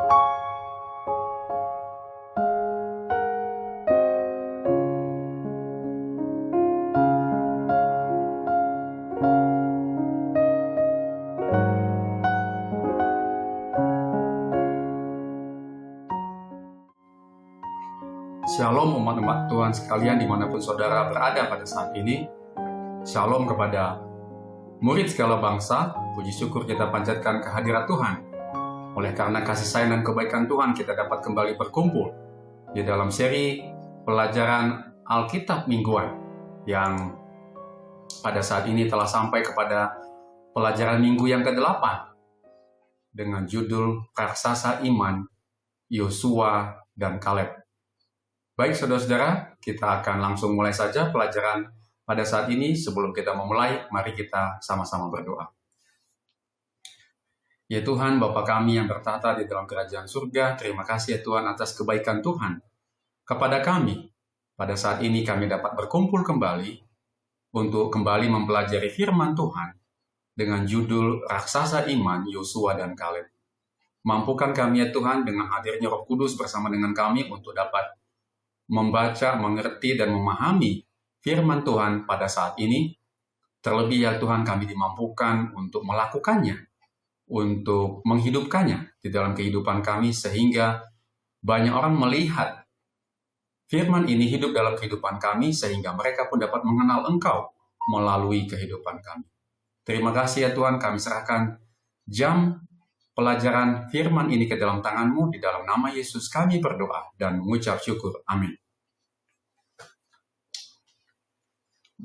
Shalom umat-umat Tuhan sekalian dimanapun saudara berada pada saat ini. Shalom kepada murid segala bangsa. Puji syukur kita panjatkan kehadirat Tuhan. Oleh karena kasih sayang dan kebaikan Tuhan, kita dapat kembali berkumpul di dalam seri pelajaran Alkitab mingguan yang pada saat ini telah sampai kepada pelajaran minggu yang ke-8 dengan judul Raksasa Iman, Yosua dan Kaleb. Baik saudara-saudara, kita akan langsung mulai saja pelajaran pada saat ini. Sebelum kita memulai, mari kita sama-sama berdoa. Ya Tuhan, Bapa kami yang bertata di dalam kerajaan surga, terima kasih ya Tuhan atas kebaikan Tuhan kepada kami. Pada saat ini kami dapat berkumpul kembali untuk kembali mempelajari firman Tuhan dengan judul Raksasa Iman, Yosua dan Kaleb. Mampukan kami ya Tuhan dengan hadirnya Roh Kudus bersama dengan kami untuk dapat membaca, mengerti, dan memahami firman Tuhan pada saat ini. Terlebih ya Tuhan, kami dimampukan untuk melakukannya, untuk menghidupkannya di dalam kehidupan kami, sehingga banyak orang melihat firman ini hidup dalam kehidupan kami, sehingga mereka pun dapat mengenal Engkau melalui kehidupan kami. Terima kasih ya Tuhan, kami serahkan jam pelajaran firman ini ke dalam tangan-Mu. Di dalam nama Yesus kami berdoa dan mengucap syukur. Amin.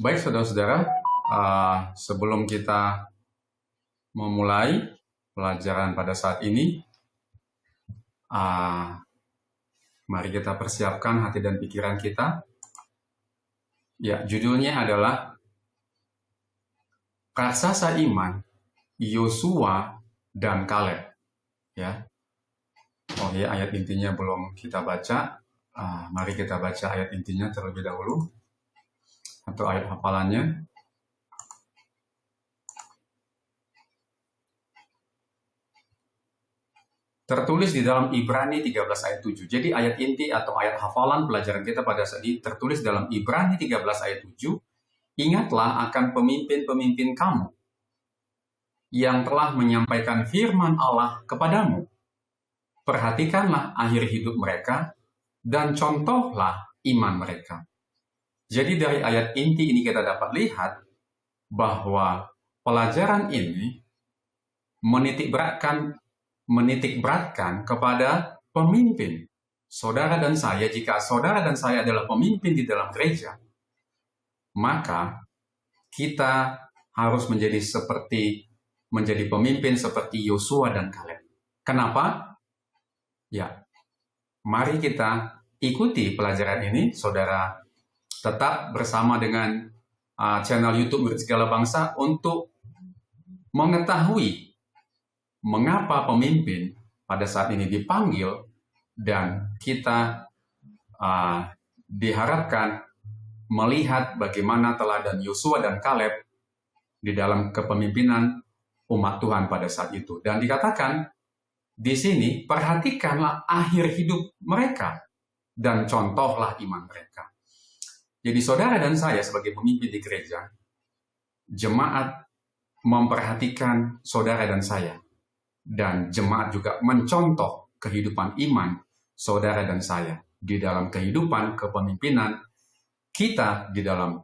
Baik saudara-saudara, sebelum kita memulai pelajaran pada saat ini, mari kita persiapkan hati dan pikiran kita. Ya, judulnya adalah Raksasa Iman, Yosua dan Kaleb. Ya. Oh ya, ayat intinya belum kita baca. Mari kita baca ayat intinya terlebih dahulu, atau ayat hafalannya. Tertulis di dalam Ibrani 13 ayat 7. Jadi ayat inti atau ayat hafalan pelajaran kita pada saat ini tertulis dalam Ibrani 13 ayat 7. Ingatlah akan pemimpin-pemimpin kamu yang telah menyampaikan firman Allah kepadamu. Perhatikanlah akhir hidup mereka dan contohlah iman mereka. Jadi dari ayat inti ini kita dapat lihat bahwa pelajaran ini menitik beratkan kepada pemimpin. Saudara dan saya, jika saudara dan saya adalah pemimpin di dalam gereja, maka kita harus menjadi pemimpin seperti Yosua dan Kaleb. Kenapa? Ya, mari kita ikuti pelajaran ini. Saudara tetap bersama dengan channel YouTube Murid Segala Bangsa untuk mengetahui mengapa pemimpin pada saat ini dipanggil, dan kita diharapkan melihat bagaimana teladan Yosua dan Kaleb di dalam kepemimpinan umat Tuhan pada saat itu. Dan dikatakan di sini, perhatikanlah akhir hidup mereka dan contohlah iman mereka. Jadi saudara dan saya sebagai pemimpin di gereja, jemaat memperhatikan saudara dan saya, dan jemaat juga mencontoh kehidupan iman saudara dan saya di dalam kehidupan kepemimpinan kita, di dalam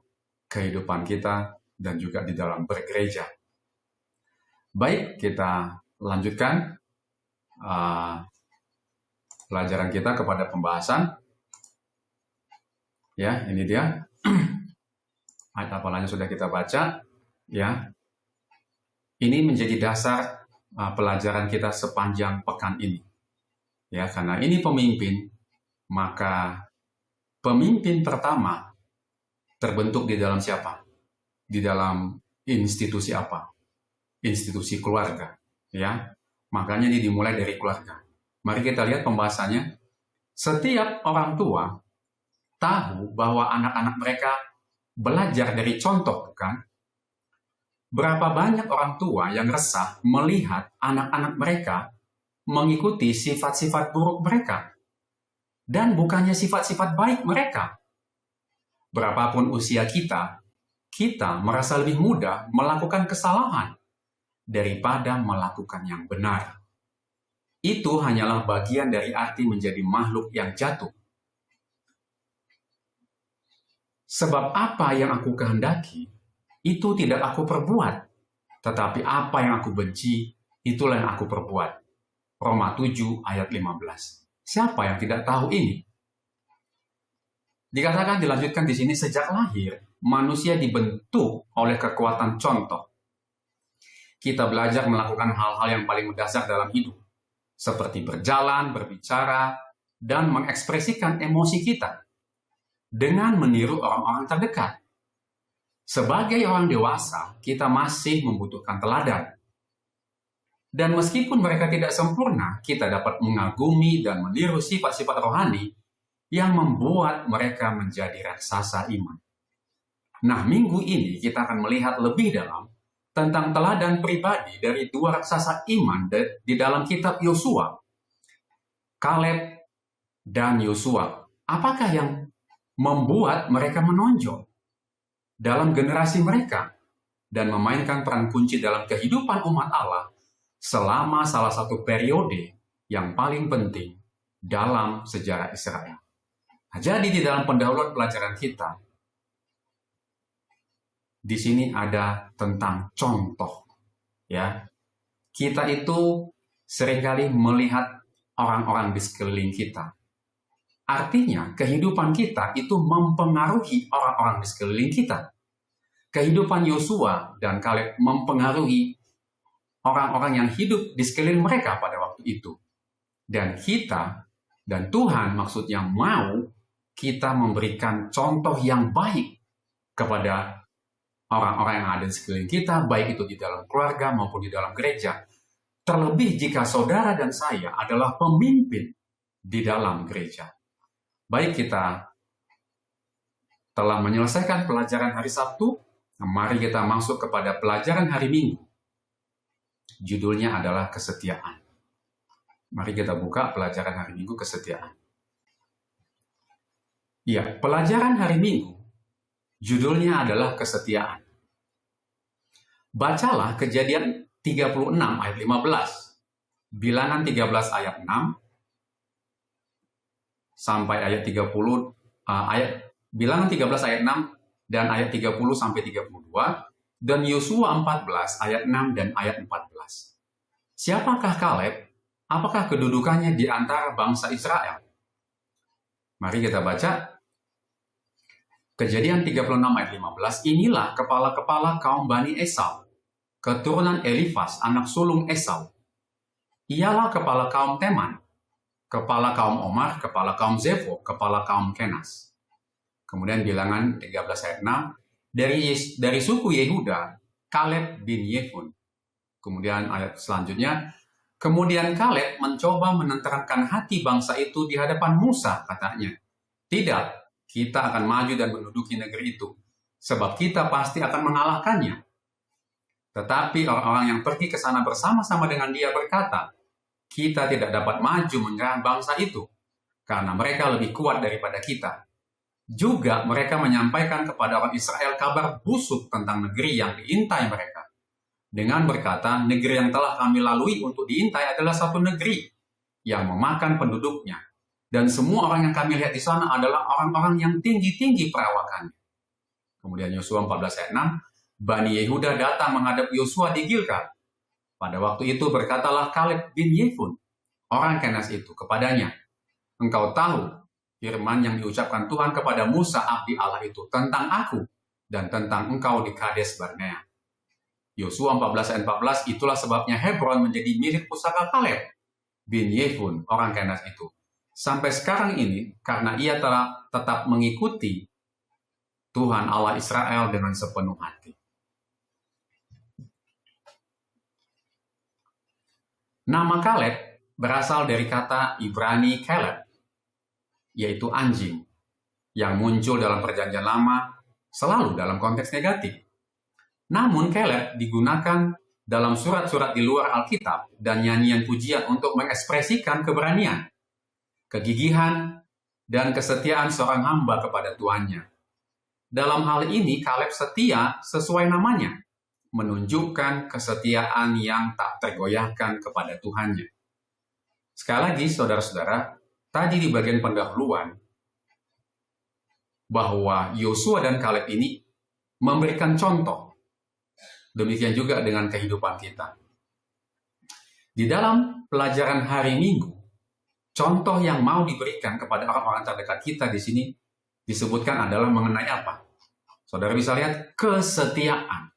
kehidupan kita, dan juga di dalam bergereja. Baik, kita lanjutkan pelajaran kita kepada pembahasan. Ya, ini dia. Ayat hafalannya sudah kita baca. Ya, ini menjadi dasar pelajaran kita sepanjang pekan ini. Ya, karena ini pemimpin, maka pemimpin pertama terbentuk di dalam siapa? Di dalam institusi apa? Institusi keluarga. Ya, makanya ini dimulai dari keluarga. Mari kita lihat pembahasannya. Setiap orang tua tahu bahwa anak-anak mereka belajar dari contoh, bukan? Berapa banyak orang tua yang resah melihat anak-anak mereka mengikuti sifat-sifat buruk mereka, dan bukannya sifat-sifat baik mereka. Berapapun usia kita merasa lebih mudah melakukan kesalahan daripada melakukan yang benar. Itu hanyalah bagian dari arti menjadi makhluk yang jatuh. Sebab apa yang aku kehendaki, itu tidak aku perbuat. Tetapi apa yang aku benci, itulah yang aku perbuat. Roma 7 ayat 15. Siapa yang tidak tahu ini? Dikatakan dilanjutkan di sini, sejak lahir, manusia dibentuk oleh kekuatan contoh. Kita belajar melakukan hal-hal yang paling mendasar dalam hidup, seperti berjalan, berbicara, dan mengekspresikan emosi kita dengan meniru orang-orang terdekat. Sebagai orang dewasa, kita masih membutuhkan teladan. Dan meskipun mereka tidak sempurna, kita dapat mengagumi dan meniru sifat-sifat rohani yang membuat mereka menjadi raksasa iman. Nah, minggu ini kita akan melihat lebih dalam tentang teladan pribadi dari dua raksasa iman di dalam kitab Yosua, Kaleb dan Yosua. Apakah yang membuat mereka menonjol dalam generasi mereka dan memainkan peran kunci dalam kehidupan umat Allah selama salah satu periode yang paling penting dalam sejarah Israel. Nah, jadi di dalam pendahuluan pelajaran kita, di sini ada tentang contoh. Ya, kita itu seringkali melihat orang-orang di sekeliling kita. Artinya, kehidupan kita itu mempengaruhi orang-orang di sekeliling kita. Kehidupan Yosua dan Kaleb mempengaruhi orang-orang yang hidup di sekeliling mereka pada waktu itu. Dan kita, dan Tuhan maksudnya mau kita memberikan contoh yang baik kepada orang-orang yang ada di sekeliling kita, baik itu di dalam keluarga maupun di dalam gereja. Terlebih jika saudara dan saya adalah pemimpin di dalam gereja. Baik, kita telah menyelesaikan pelajaran hari Sabtu. Mari kita masuk kepada pelajaran hari Minggu. Judulnya adalah kesetiaan. Mari kita buka pelajaran hari Minggu, kesetiaan. Ya, pelajaran hari Minggu judulnya adalah kesetiaan. Bacalah Kejadian 36 ayat 15, Bilangan 13 ayat 6, sampai ayat 30, Bilangan 13 ayat 6 dan ayat 30 sampai 32, dan Yosua 14 ayat 6 dan ayat 14. Siapakah Kaleb? Apakah kedudukannya di antara bangsa Israel? Mari kita baca Kejadian 36 ayat 15. Inilah kepala-kepala kaum Bani Esau, keturunan Elifas, anak sulung Esau. Ialah kepala kaum Teman, kepala kaum Omar, kepala kaum Zefo, kepala kaum Kenas. Kemudian Bilangan 13 ayat 6, dari suku Yehuda, Kaleb bin Yefun. Kemudian ayat selanjutnya, kemudian Kaleb mencoba menenteramkan hati bangsa itu di hadapan Musa, katanya. Tidak, kita akan maju dan menduduki negeri itu, sebab kita pasti akan mengalahkannya. Tetapi orang-orang yang pergi ke sana bersama-sama dengan dia berkata, kita tidak dapat maju menyerang bangsa itu, karena mereka lebih kuat daripada kita. Juga mereka menyampaikan kepada orang Israel kabar busuk tentang negeri yang diintai mereka, dengan berkata, negeri yang telah kami lalui untuk diintai adalah satu negeri yang memakan penduduknya. Dan semua orang yang kami lihat di sana adalah orang-orang yang tinggi-tinggi perawakannya. Kemudian Yosua 14 ayat 6, Bani Yehuda datang menghadap Yosua di Gilgal. Pada waktu itu berkatalah Kaleb bin Yefun, orang Kenas itu, kepadanya, engkau tahu firman yang diucapkan Tuhan kepada Musa abdi Allah itu tentang aku dan tentang engkau di Kades Barnea. Yosua 14 ayat 14, itulah sebabnya Hebron menjadi milik pusaka Kaleb bin Yefun, orang Kenas itu. Sampai sekarang ini, karena ia telah tetap mengikuti Tuhan Allah Israel dengan sepenuh hati. Nama Kaleb berasal dari kata Ibrani Caleb, yaitu anjing, yang muncul dalam Perjanjian Lama selalu dalam konteks negatif. Namun Caleb digunakan dalam surat-surat di luar Alkitab dan nyanyian pujian untuk mengekspresikan keberanian, kegigihan, dan kesetiaan seorang hamba kepada Tuannya. Dalam hal ini, Kaleb setia sesuai namanya, menunjukkan kesetiaan yang tak tergoyahkan kepada Tuhannya. Sekali lagi, saudara-saudara, tadi di bagian pendahuluan, bahwa Yosua dan Kaleb ini memberikan contoh. Demikian juga dengan kehidupan kita. Di dalam pelajaran hari Minggu, contoh yang mau diberikan kepada orang-orang terdekat kita di sini disebutkan adalah mengenai apa? Saudara bisa lihat kesetiaan.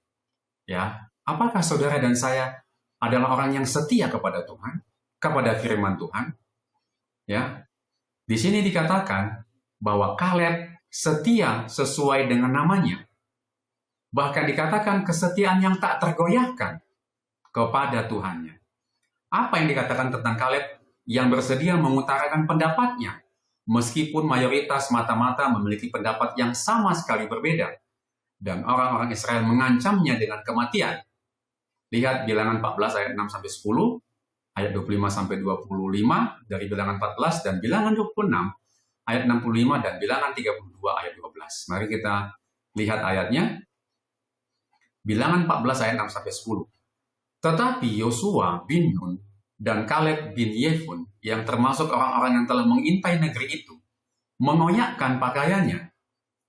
Ya, apakah saudara dan saya adalah orang yang setia kepada Tuhan, kepada firman Tuhan? Ya, di sini dikatakan bahwa Kaleb setia sesuai dengan namanya. Bahkan dikatakan kesetiaan yang tak tergoyahkan kepada Tuhannya. Apa yang dikatakan tentang Kaleb yang bersedia mengutarakan pendapatnya, meskipun mayoritas mata-mata memiliki pendapat yang sama sekali berbeda, dan orang-orang Israel mengancamnya dengan kematian. Lihat Bilangan 14 ayat 6-10, ayat 25-25 dari Bilangan 14, dan Bilangan 26 ayat 65 dan Bilangan 32 ayat 12. Mari kita lihat ayatnya. Bilangan 14 ayat 6-10. Tetapi Yosua bin Nun dan Kaleb bin Yefun yang termasuk orang-orang yang telah mengintai negeri itu mengoyakkan pakaiannya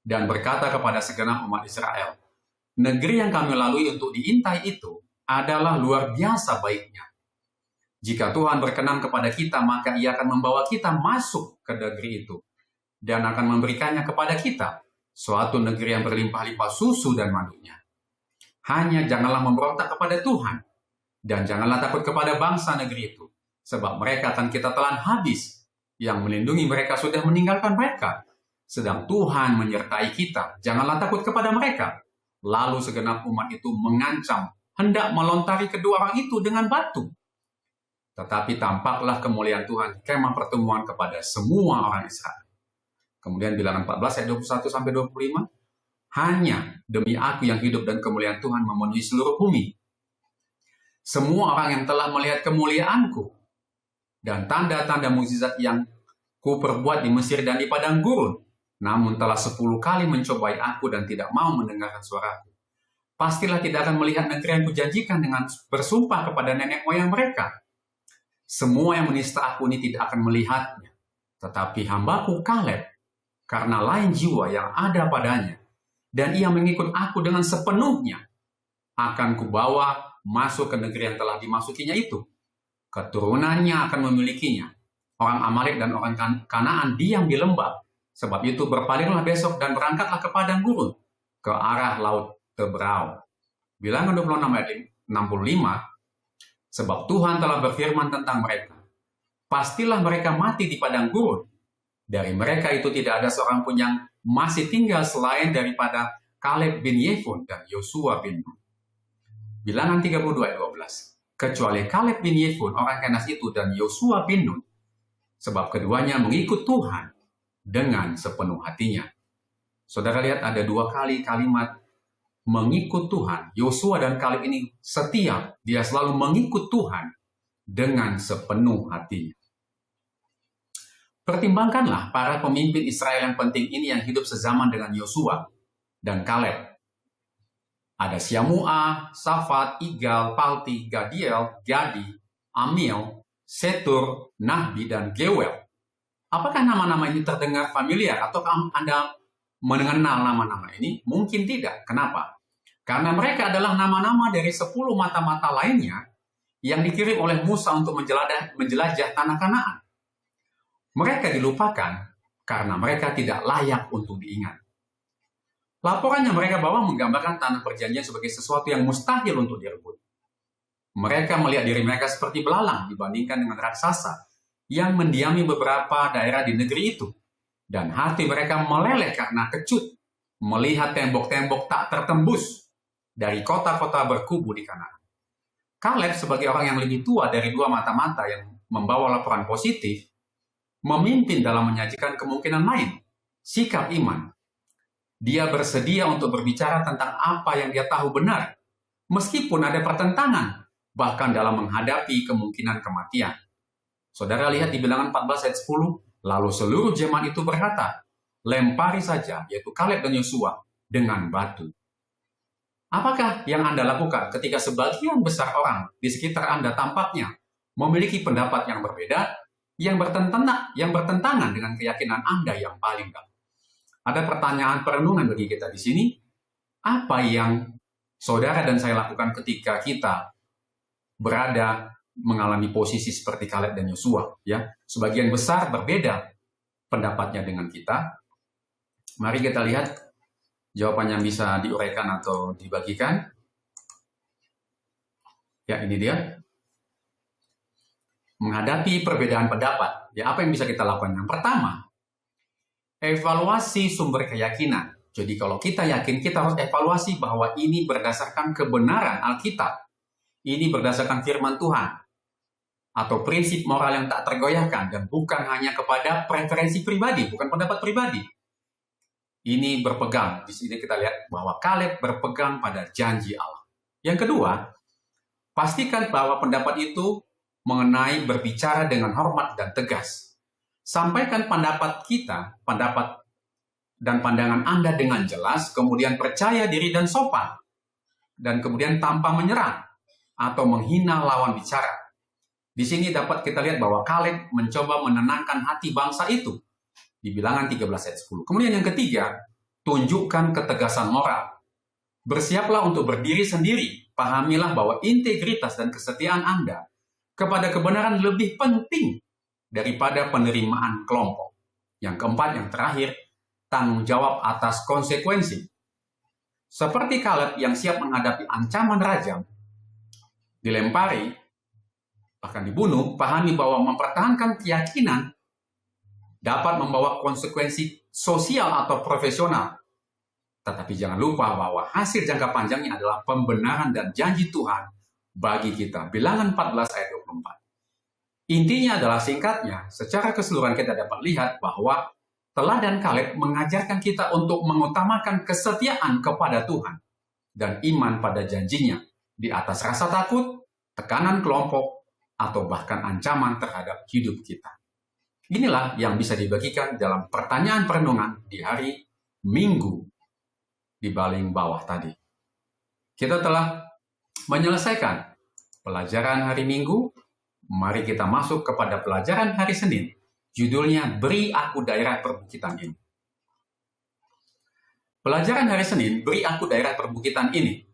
dan berkata kepada segenap umat Israel, negeri yang kami lalui untuk diintai itu adalah luar biasa baiknya. Jika Tuhan berkenan kepada kita, maka Ia akan membawa kita masuk ke negeri itu dan akan memberikannya kepada kita, suatu negeri yang berlimpah-limpah susu dan madunya. Hanya janganlah memberontak kepada Tuhan, dan janganlah takut kepada bangsa negeri itu, sebab mereka akan kita telan habis. Yang melindungi mereka sudah meninggalkan mereka, sedang Tuhan menyertai kita. Janganlah takut kepada mereka. Lalu segenap umat itu mengancam, hendak melontari kedua orang itu dengan batu. Tetapi tampaklah kemuliaan Tuhan di kemah pertemuan kepada semua orang Israel. Kemudian Bilangan 14 ayat 21-25. Hanya demi aku yang hidup dan kemuliaan Tuhan memenuhi seluruh bumi. Semua orang yang telah melihat kemuliaanku dan tanda-tanda mukjizat yang ku perbuat di Mesir dan di padang gurun, namun telah 10 kali mencobai aku dan tidak mau mendengarkan suaraku, pastilah tidak akan melihat negeri yang kujanjikan dengan bersumpah kepada nenek moyang mereka. Semua yang menista aku ini tidak akan melihatnya, tetapi hambaku Kaleb, karena lain jiwa yang ada padanya, dan ia mengikut aku dengan sepenuhnya, akan kubawa masuk ke negeri yang telah dimasukinya itu. Keturunannya akan memilikinya. Orang Amalek dan orang Kanaan diam di lembah. Sebab itu berpalinglah besok dan berangkatlah ke padang gurun, ke arah laut Tebrau. Bilangan 26 ayat 65, sebab Tuhan telah berfirman tentang mereka. Pastilah mereka mati di padang gurun. Dari mereka itu tidak ada seorang pun yang masih tinggal selain daripada Kaleb bin Yefun dan Yosua bin Nun. Bilangan 32 ayat 12. Kecuali Kaleb bin Yefun orang Kenas itu dan Yosua bin Nun, sebab keduanya mengikut Tuhan dengan sepenuh hatinya. Saudara lihat ada 2 kali kalimat mengikut Tuhan. Yosua dan Kaleb ini setia, dia selalu mengikut Tuhan dengan sepenuh hatinya. Pertimbangkanlah para pemimpin Israel yang penting ini yang hidup sezaman dengan Yosua dan Kaleb. Ada Syamua, Safat, Igal, Palti, Gadiel, Gadi, Amiel, Setur, Nahbi, dan Gewel. Apakah nama-nama ini terdengar familiar atau Anda mengenal nama-nama ini? Mungkin tidak. Kenapa? Karena mereka adalah nama-nama dari 10 mata-mata lainnya yang dikirim oleh Musa untuk menjelajah tanah Kanaan. Mereka dilupakan karena mereka tidak layak untuk diingat. Laporan yang mereka bawa menggambarkan tanah perjanjian sebagai sesuatu yang mustahil untuk direbut. Mereka melihat diri mereka seperti belalang dibandingkan dengan raksasa yang mendiami beberapa daerah di negeri itu. Dan hati mereka meleleh karena kecut melihat tembok-tembok tak tertembus dari kota-kota berkubu di Kanaan. Kaleb sebagai orang yang lebih tua dari 2 mata-mata yang membawa laporan positif, memimpin dalam menyajikan kemungkinan lain, sikap iman. Dia bersedia untuk berbicara tentang apa yang dia tahu benar, meskipun ada pertentangan, bahkan dalam menghadapi kemungkinan kematian. Saudara lihat di Bilangan 14 ayat 10, lalu seluruh jemaat itu berkata, lempari saja, yaitu Kaleb dan Yosua, dengan batu. Apakah yang Anda lakukan ketika sebagian besar orang di sekitar Anda tampaknya memiliki pendapat yang berbeda, yang bertentangan dengan keyakinan Anda yang paling dalam? Ada pertanyaan perenungan bagi kita di sini. Apa yang saudara dan saya lakukan ketika kita berada mengalami posisi seperti Kaleb dan Yosua? Ya, sebagian besar berbeda pendapatnya dengan kita. Mari kita lihat jawabannya bisa diuraikan atau dibagikan. Ya, ini dia. Menghadapi perbedaan pendapat, ya apa yang bisa kita lakukan? Yang pertama, evaluasi sumber keyakinan. Jadi kalau kita yakin, kita harus evaluasi bahwa ini berdasarkan kebenaran Alkitab. Ini berdasarkan firman Tuhan. Atau prinsip moral yang tak tergoyahkan. Dan bukan hanya kepada preferensi pribadi, bukan pendapat pribadi. Ini berpegang. Di sini kita lihat bahwa Kaleb berpegang pada janji Allah. Yang kedua, pastikan bahwa pendapat itu mengenai berbicara dengan hormat dan tegas. Sampaikan pendapat kita, pendapat dan pandangan Anda dengan jelas, kemudian percaya diri dan sopan, dan kemudian tanpa menyerang atau menghina lawan bicara. Di sini dapat kita lihat bahwa Kaleb mencoba menenangkan hati bangsa itu di Bilangan 13 ayat 10. Kemudian yang ketiga, tunjukkan ketegasan moral. Bersiaplah untuk berdiri sendiri. Pahamilah bahwa integritas dan kesetiaan Anda kepada kebenaran lebih penting daripada penerimaan kelompok. Yang keempat, yang terakhir, tanggung jawab atas konsekuensi. Seperti Kaleb yang siap menghadapi ancaman rajam, dilempari, bahkan dibunuh, pahami bahwa mempertahankan keyakinan dapat membawa konsekuensi sosial atau profesional. Tetapi jangan lupa bahwa hasil jangka panjangnya adalah pembenaran dan janji Tuhan bagi kita. Bilangan 14 ayat 24. Intinya adalah singkatnya, secara keseluruhan kita dapat lihat bahwa teladan Kaleb mengajarkan kita untuk mengutamakan kesetiaan kepada Tuhan dan iman pada janjinya di atas rasa takut, tekanan kelompok, atau bahkan ancaman terhadap hidup kita. Inilah yang bisa dibagikan dalam pertanyaan perenungan di hari Minggu di paling bawah tadi. Kita telah menyelesaikan pelajaran hari Minggu. Mari kita masuk kepada pelajaran hari Senin. Judulnya, Beri Aku Daerah Perbukitan Ini. Pelajaran hari Senin, Beri Aku Daerah Perbukitan Ini.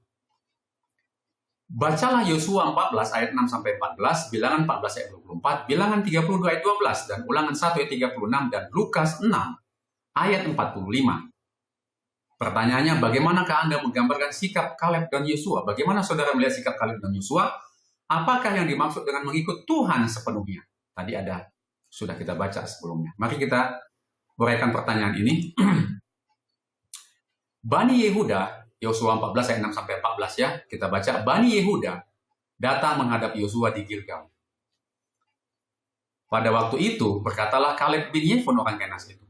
Bacalah Yosua 14 ayat 6-14, Bilangan 14 ayat 24, Bilangan 32 ayat 12, dan Ulangan 1 ayat 36, dan Lukas 6 ayat 45. Pertanyaannya, bagaimanakah Anda menggambarkan sikap Kaleb dan Yosua? Bagaimana saudara melihat sikap Kaleb dan Yosua? Apakah yang dimaksud dengan mengikut Tuhan sepenuhnya? Tadi sudah kita baca sebelumnya. Mari kita uraikan pertanyaan ini. Bani Yehuda, Yosua 14 ayat 6-14 ya, kita baca. Bani Yehuda datang menghadap Yosua di Gilgal. Pada waktu itu berkatalah Kaleb bin Yefune orang Kenas itu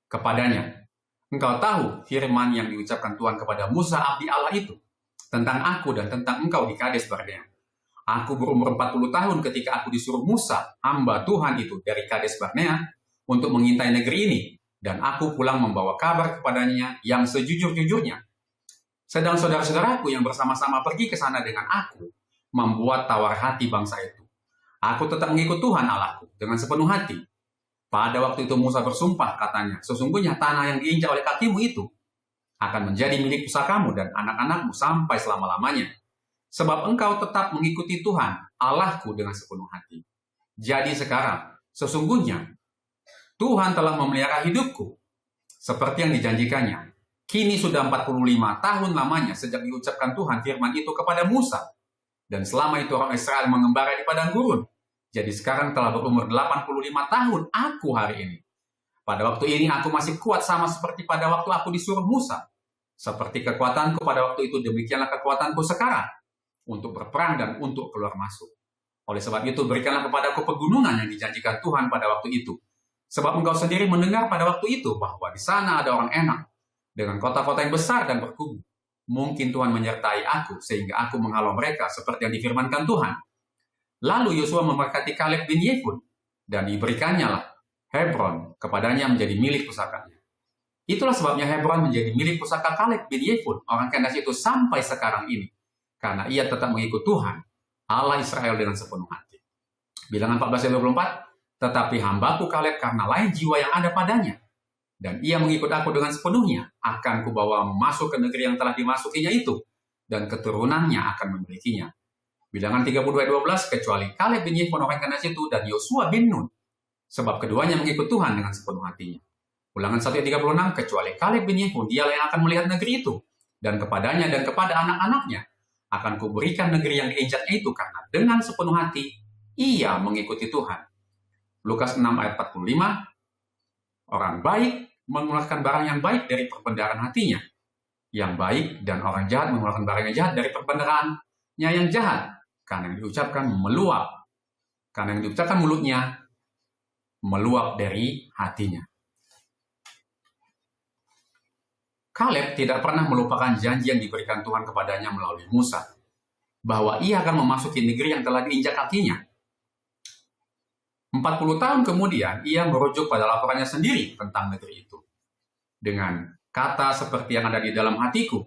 kepadanya, engkau tahu firman yang diucapkan Tuhan kepada Musa abdi Allah itu tentang aku dan tentang engkau di Kades Barnea. Aku berumur 40 tahun ketika aku disuruh Musa, hamba Tuhan itu, dari Kades Barnea untuk mengintai negeri ini. Dan aku pulang membawa kabar kepadanya yang sejujur-jujurnya. Sedang saudara-saudaraku yang bersama-sama pergi ke sana dengan aku, membuat tawar hati bangsa itu. Aku tetap mengikut Tuhan Allahku dengan sepenuh hati. Pada waktu itu Musa bersumpah, katanya, sesungguhnya tanah yang diinjak oleh kakimu itu akan menjadi milik pusakamu dan anak-anakmu sampai selama-lamanya. Sebab engkau tetap mengikuti Tuhan, Allahku dengan sepenuh hati. Jadi sekarang, sesungguhnya, Tuhan telah memelihara hidupku, seperti yang dijanjikannya. Kini sudah 45 tahun lamanya sejak diucapkan Tuhan firman itu kepada Musa. Dan selama itu orang Israel mengembara di padang gurun. Jadi sekarang telah berumur 85 tahun aku hari ini. Pada waktu ini aku masih kuat sama seperti pada waktu aku disuruh Musa. Seperti kekuatanku pada waktu itu, demikianlah kekuatanku sekarang. Untuk berperang dan untuk keluar masuk. Oleh sebab itu, berikanlah kepadaku pegunungan yang dijanjikan Tuhan pada waktu itu. Sebab engkau sendiri mendengar pada waktu itu bahwa di sana ada orang Enak dengan kota-kota yang besar dan berkubu. mungkin Tuhan menyertai aku sehingga aku menghalau mereka seperti yang difirmankan Tuhan. Lalu Yosua memberkati Kaleb bin Yefun, dan diberikannya lah Hebron kepadanya menjadi milik pusakanya. Itulah sebabnya Hebron menjadi milik pusaka Kaleb bin Yefun, orang Kenas itu sampai sekarang ini. Karena ia tetap mengikut Tuhan, Allah Israel dengan sepenuh hati. Bilangan 14 ayat 24, tetapi hambaku Kaleb karena lain jiwa yang ada padanya, dan ia mengikut aku dengan sepenuhnya, akan kubawa masuk ke negeri yang telah dimasukinya itu, dan keturunannya akan memilikinya. Bilangan 32 ayat 12, kecuali Kaleb bin Yefun orang Kenas itu dan Yosua bin Nun, sebab keduanya mengikut Tuhan dengan sepenuh hatinya. Ulangan 1 ayat 36, kecuali Kaleb bin Yefun, dialah yang akan melihat negeri itu, dan kepadanya dan kepada anak-anaknya akan kuberikan negeri yang diinjaknya itu, karena dengan sepenuh hati ia mengikuti Tuhan. Lukas 6 ayat 45, orang baik mengeluarkan barang yang baik dari perbendaharaan hatinya yang baik, dan orang jahat mengeluarkan barang yang jahat dari perbendaharaannya yang jahat, karena yang diucapkan meluap. Karena yang diucapkan mulutnya meluap dari hatinya. Kaleb tidak pernah melupakan janji yang diberikan Tuhan kepadanya melalui Musa, bahwa ia akan memasuki negeri yang telah diinjak kakinya. 40 tahun kemudian, ia merujuk pada laporannya sendiri tentang negeri itu. Dengan kata seperti yang ada di dalam hatiku,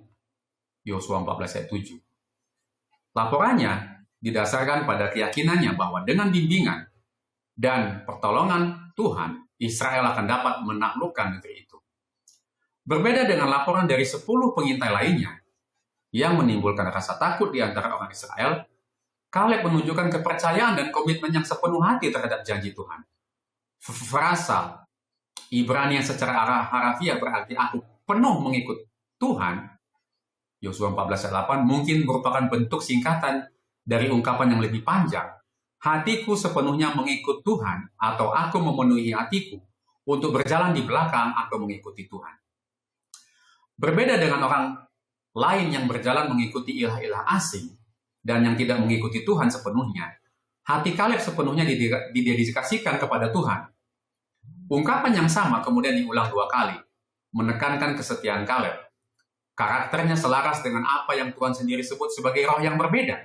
Yosua 14 ayat 7. Laporannya didasarkan pada keyakinannya bahwa dengan bimbingan dan pertolongan Tuhan, Israel akan dapat menaklukkan negeri itu. Berbeda dengan laporan dari 10 pengintai lainnya yang menimbulkan rasa takut di antara orang Israel, Kaleb menunjukkan kepercayaan dan komitmen yang sepenuh hati terhadap janji Tuhan. Frasa Ibrani yang secara harafiah berarti aku penuh mengikut Tuhan, Yosua 14 ayat 8, mungkin merupakan bentuk singkatan dari ungkapan yang lebih panjang, hatiku sepenuhnya mengikut Tuhan, atau aku memenuhi hatiku untuk berjalan di belakang atau mengikuti Tuhan. Berbeda dengan orang lain yang berjalan mengikuti ilah-ilah asing dan yang tidak mengikuti Tuhan sepenuhnya, hati Kaleb sepenuhnya didedikasikan kepada Tuhan. Ungkapan yang sama kemudian diulang 2 kali, menekankan kesetiaan Kaleb. Karakternya selaras dengan apa yang Tuhan sendiri sebut sebagai roh yang berbeda,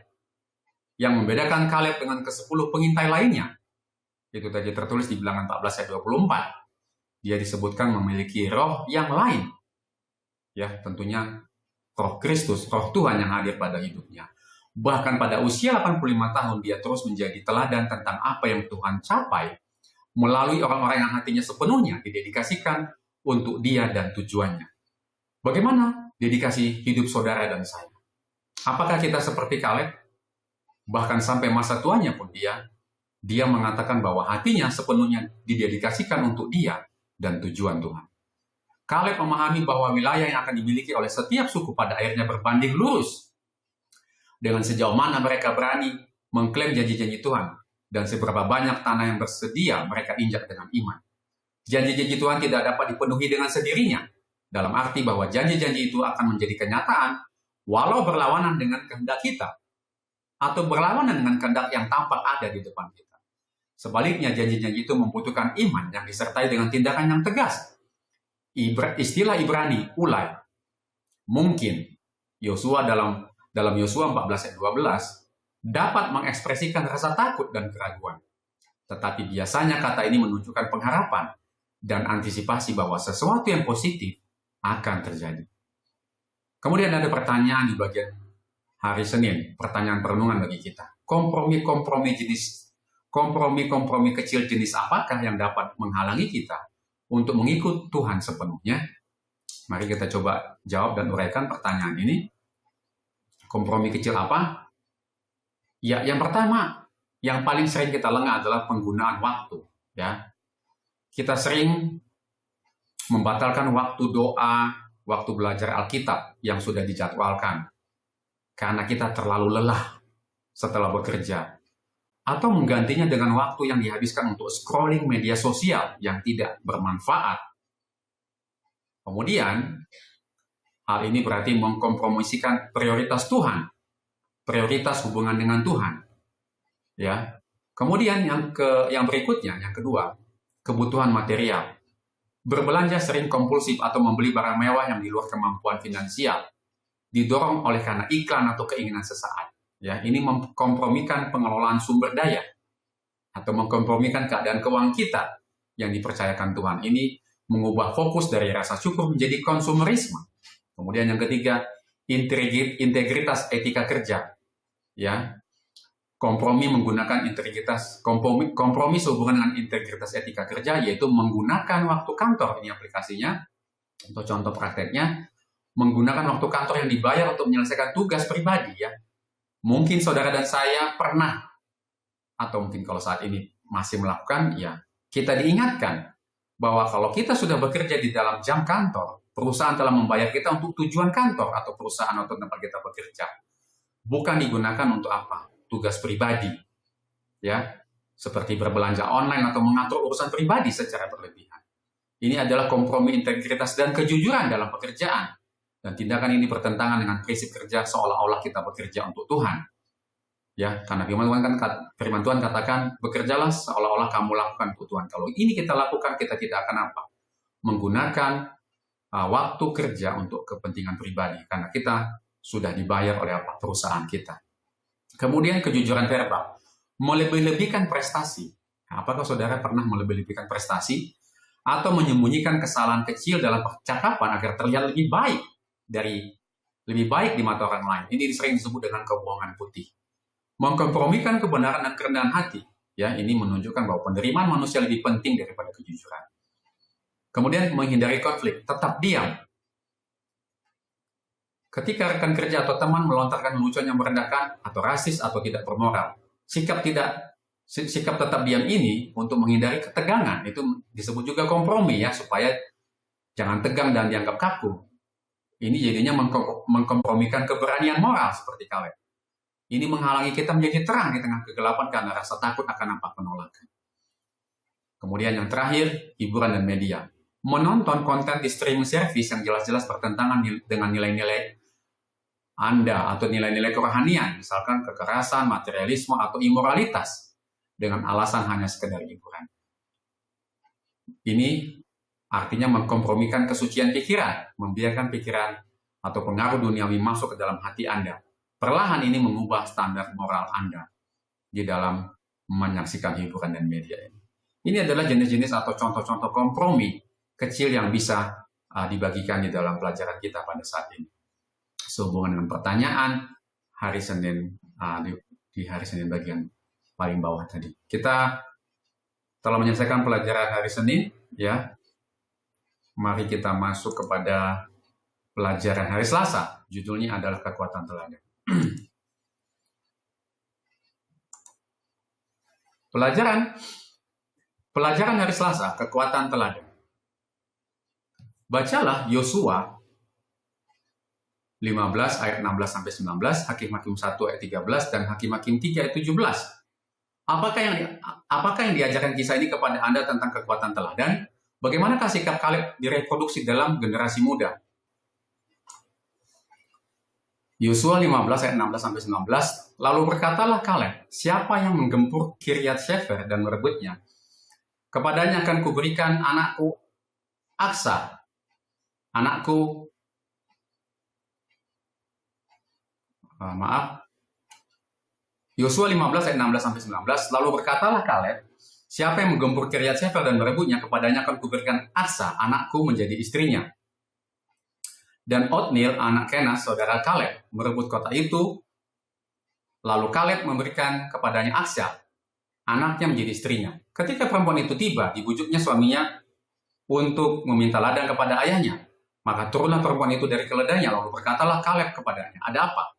yang membedakan Kaleb dengan ke-10 pengintai lainnya. Itu tadi tertulis di Bilangan 14 ayat 24. Dia disebutkan memiliki roh yang lain. Ya, tentunya roh Kristus, roh Tuhan yang hadir pada hidupnya. Bahkan pada usia 85 tahun, dia terus menjadi teladan tentang apa yang Tuhan capai melalui orang-orang yang hatinya sepenuhnya didedikasikan untuk dia dan tujuannya. Bagaimana dedikasi hidup saudara dan saya? Apakah kita seperti Kaleb? Bahkan sampai masa tuanya pun dia mengatakan bahwa hatinya sepenuhnya didedikasikan untuk dia dan tujuan Tuhan. Kaleb memahami bahwa wilayah yang akan dimiliki oleh setiap suku pada akhirnya berbanding lurus dengan sejauh mana mereka berani mengklaim janji-janji Tuhan dan seberapa banyak tanah yang bersedia mereka injak dengan iman. Janji-janji Tuhan tidak dapat dipenuhi dengan sendirinya, dalam arti bahwa janji-janji itu akan menjadi kenyataan walau berlawanan dengan kehendak kita atau berlawanan dengan kehendak yang tampak ada di depan kita. Sebaliknya, janji-janji itu membutuhkan iman yang disertai dengan tindakan yang tegas. Istilah Ibrani, ulai. Mungkin Yosua dalam Yosua 14 ayat 12 dapat mengekspresikan rasa takut dan keraguan. Tetapi biasanya kata ini menunjukkan pengharapan dan antisipasi bahwa sesuatu yang positif akan terjadi. Kemudian ada pertanyaan di bagian hari Senin, pertanyaan perenungan bagi kita. Kompromi-kompromi kecil jenis apakah yang dapat menghalangi kita untuk mengikut Tuhan sepenuhnya? Mari kita coba jawab dan uraikan pertanyaan ini. Kompromi kecil apa? Ya, yang pertama, yang paling sering kita lengah adalah penggunaan waktu. Ya, kita sering membatalkan waktu doa, waktu belajar Alkitab yang sudah dijadwalkan karena kita terlalu lelah setelah bekerja, atau menggantinya dengan waktu yang dihabiskan untuk scrolling media sosial yang tidak bermanfaat. Kemudian, hal ini berarti mengkompromisikan prioritas Tuhan, prioritas hubungan dengan Tuhan. Ya. Kemudian yang berikutnya, yang kedua, kebutuhan material. Berbelanja sering kompulsif atau membeli barang mewah yang di luar kemampuan finansial. didorong oleh karena iklan atau keinginan sesaat. Ya, ini mengkompromikan pengelolaan sumber daya atau mengkompromikan keadaan keuangan kita yang dipercayakan Tuhan. Ini mengubah fokus dari rasa syukur menjadi konsumerisme. Kemudian yang ketiga, integritas etika kerja. Ya, kompromi menggunakan integritas, kompromi sehubungan dengan integritas etika kerja, yaitu menggunakan waktu kantor. Ini aplikasinya, untuk contoh prakteknya, menggunakan waktu kantor yang dibayar untuk menyelesaikan tugas pribadi. Ya, mungkin saudara dan saya pernah, atau mungkin kalau saat ini masih melakukan, ya kita diingatkan bahwa kalau kita sudah bekerja di dalam jam kantor, perusahaan telah membayar kita untuk tujuan kantor atau perusahaan atau tempat kita bekerja. Bukan digunakan untuk apa? Tugas pribadi. Ya, seperti berbelanja online atau mengatur urusan pribadi secara berlebihan. Ini adalah kompromi integritas dan kejujuran dalam pekerjaan. Dan tindakan ini bertentangan dengan prinsip kerja seolah-olah kita bekerja untuk Tuhan. Ya, karena firman Tuhan katakan, bekerjalah seolah-olah kamu lakukan untuk Tuhan. Kalau ini kita lakukan, kita tidak akan apa? Menggunakan waktu kerja untuk kepentingan pribadi. Karena kita sudah dibayar oleh apa? Perusahaan kita. Kemudian kejujuran verbal. Melebih-lebihkan prestasi. Nah, apakah saudara pernah melebih-lebihkan prestasi? Atau menyembunyikan kesalahan kecil dalam percakapan agar terlihat lebih baik di mata orang lain. Ini sering disebut dengan kebohongan putih. Mengkompromikan kebenaran dan kerendahan hati. Ya, ini menunjukkan bahwa penerimaan manusia lebih penting daripada kejujuran. Kemudian menghindari konflik, tetap diam. Ketika rekan kerja atau teman melontarkan lelucon yang merendahkan atau rasis atau tidak bermoral, sikap tetap diam ini untuk menghindari ketegangan, itu disebut juga kompromi, ya, supaya jangan tegang dan dianggap kaku. Ini jadinya mengkompromikan keberanian moral seperti Kaleb. Ini menghalangi kita menjadi terang di tengah kegelapan karena rasa takut akan apa? Penolakan. Kemudian yang terakhir, hiburan dan media. Menonton konten di streaming service yang jelas-jelas bertentangan dengan nilai-nilai Anda atau nilai-nilai kerohanian, misalkan kekerasan, materialisme, atau imoralitas, dengan alasan hanya sekedar hiburan. Ini artinya mengkompromikan kesucian pikiran, membiarkan pikiran atau pengaruh duniawi masuk ke dalam hati Anda. Perlahan ini mengubah standar moral Anda di dalam menyaksikan hiburan dan media ini. Ini adalah jenis-jenis atau contoh-contoh kompromi kecil yang bisa dibagikan di dalam pelajaran kita pada saat ini. Sehubungan dengan pertanyaan hari Senin, di hari Senin bagian paling bawah tadi. Kita telah menyelesaikan pelajaran hari Senin, ya. Mari kita masuk kepada pelajaran hari Selasa. Judulnya adalah kekuatan teladan. Pelajaran hari Selasa, kekuatan teladan. Bacalah Yosua 15 ayat 16 sampai 19, Hakim-Hakim 1 ayat 13 dan Hakim-Hakim 3 ayat 17. Apakah yang diajarkan kisah ini kepada Anda tentang kekuatan teladan? Bagaimanakah sikap Kaleb direproduksi dalam generasi muda? Yosua 15 ayat 16 sampai 19, lalu berkatalah Kaleb, siapa yang menggempur Kiryat Sefer dan merebutnya? Kepadanya akan kuberikan anakku Aksa, Yosua 15 ayat 16 sampai 19, lalu berkatalah Kaleb, siapa yang menggempur Kiryat Sefer dan merebutnya, kepadanya akan kuberikan Aksa, anakku, menjadi istrinya. Dan Otniel, anak Kenas, saudara Kaleb, merebut kota itu, lalu Kaleb memberikan kepadanya Aksa, anaknya, menjadi istrinya. Ketika perempuan itu tiba, dibujuknya suaminya untuk meminta ladang kepada ayahnya. Maka turunlah perempuan itu dari keledainya, lalu berkatalah Kaleb kepadanya, ada apa?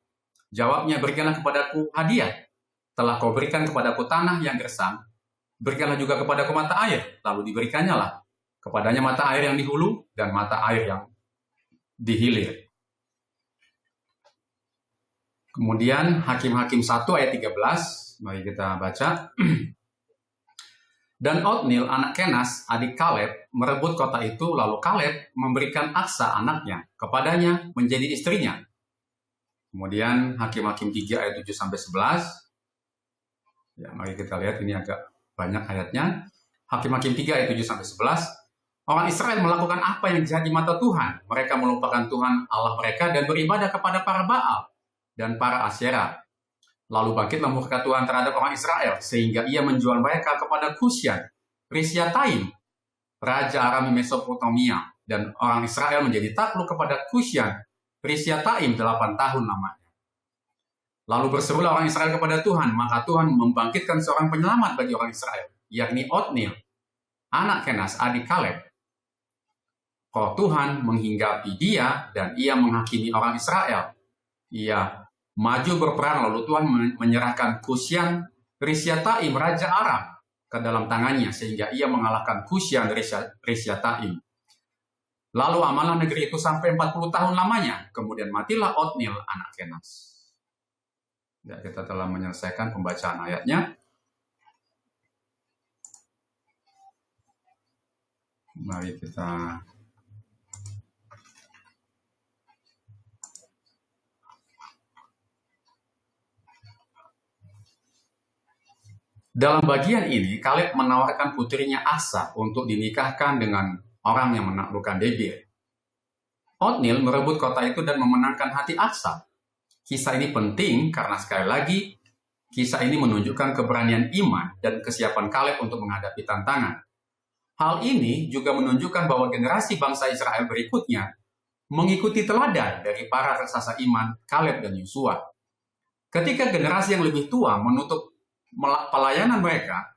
Jawabnya, berikanlah kepadaku hadiah. Telah kau berikan kepadaku tanah yang gersang, berikanlah juga kepadaku mata air. Lalu diberikannya lah kepadanya mata air yang di hulu dan mata air yang di hilir. Kemudian Hakim-Hakim 1 ayat 13, mari kita baca. Dan Otniel, anak Kenas, adik Kaleb, merebut kota itu, lalu Kaleb memberikan Aksa, anaknya, kepadanya menjadi istrinya. Kemudian Hakim-Hakim 3 ayat 7 sampai 11. Ya, mari kita lihat, ini agak banyak ayatnya. Hakim-Hakim 3 ayat 7 sampai 11. Orang Israel melakukan apa yang jahat di mata Tuhan. Mereka melupakan Tuhan Allah mereka dan beribadah kepada para Baal dan para Asyera. Lalu bangkitlah murka Tuhan terhadap orang Israel, sehingga ia menjual mereka kepada Kusyan, Rishyataim, Raja Aram Mesopotamia, dan orang Israel menjadi takluk kepada Kusyan, Rishyataim 8 tahun lamanya. Lalu berserulah orang Israel kepada Tuhan, maka Tuhan membangkitkan seorang penyelamat bagi orang Israel, yakni Otniel, anak Kenas, adik Kaleb. Roh Tuhan menghinggapi dia dan ia menghakimi orang Israel. Ia maju berperang, lalu Tuhan menyerahkan Kusyan Rishyataim, Raja Aram, ke dalam tangannya, sehingga ia mengalahkan Kusyan Rishyataim. Lalu amanlah negeri itu sampai 40 tahun lamanya. Kemudian matilah Otniel, anak Kenas. Ya, kita telah menyelesaikan pembacaan ayatnya. Mari kita dalam bagian ini, Kaleb menawarkan putrinya Asa untuk dinikahkan dengan orang yang menaklukkan Debir. Otniel merebut kota itu dan memenangkan hati Asa. Kisah ini penting karena sekali lagi, kisah ini menunjukkan keberanian iman dan kesiapan Kaleb untuk menghadapi tantangan. Hal ini juga menunjukkan bahwa generasi bangsa Israel berikutnya mengikuti teladan dari para raksasa iman Kaleb dan Yosua. Ketika generasi yang lebih tua menutup pelayanan mereka,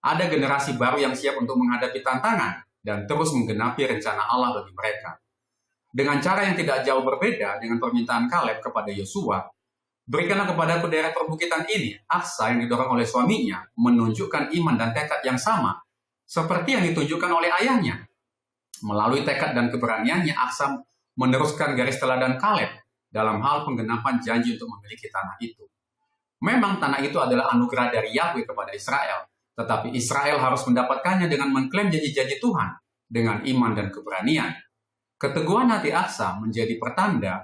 ada generasi baru yang siap untuk menghadapi tantangan dan terus menggenapi rencana Allah bagi mereka. Dengan cara yang tidak jauh berbeda dengan permintaan Kaleb kepada Yosua, berikanlah kepadaku daerah perbukitan ini. Asa yang didorong oleh suaminya menunjukkan iman dan tekad yang sama seperti yang ditunjukkan oleh ayahnya. Melalui tekad dan keberaniannya, Asa meneruskan garis teladan Kaleb dalam hal penggenapan janji untuk memiliki tanah itu. Memang tanah itu adalah anugerah dari Yahweh kepada Israel, tetapi Israel harus mendapatkannya dengan mengklaim janji-janji Tuhan dengan iman dan keberanian. Keteguhan hati Asa menjadi pertanda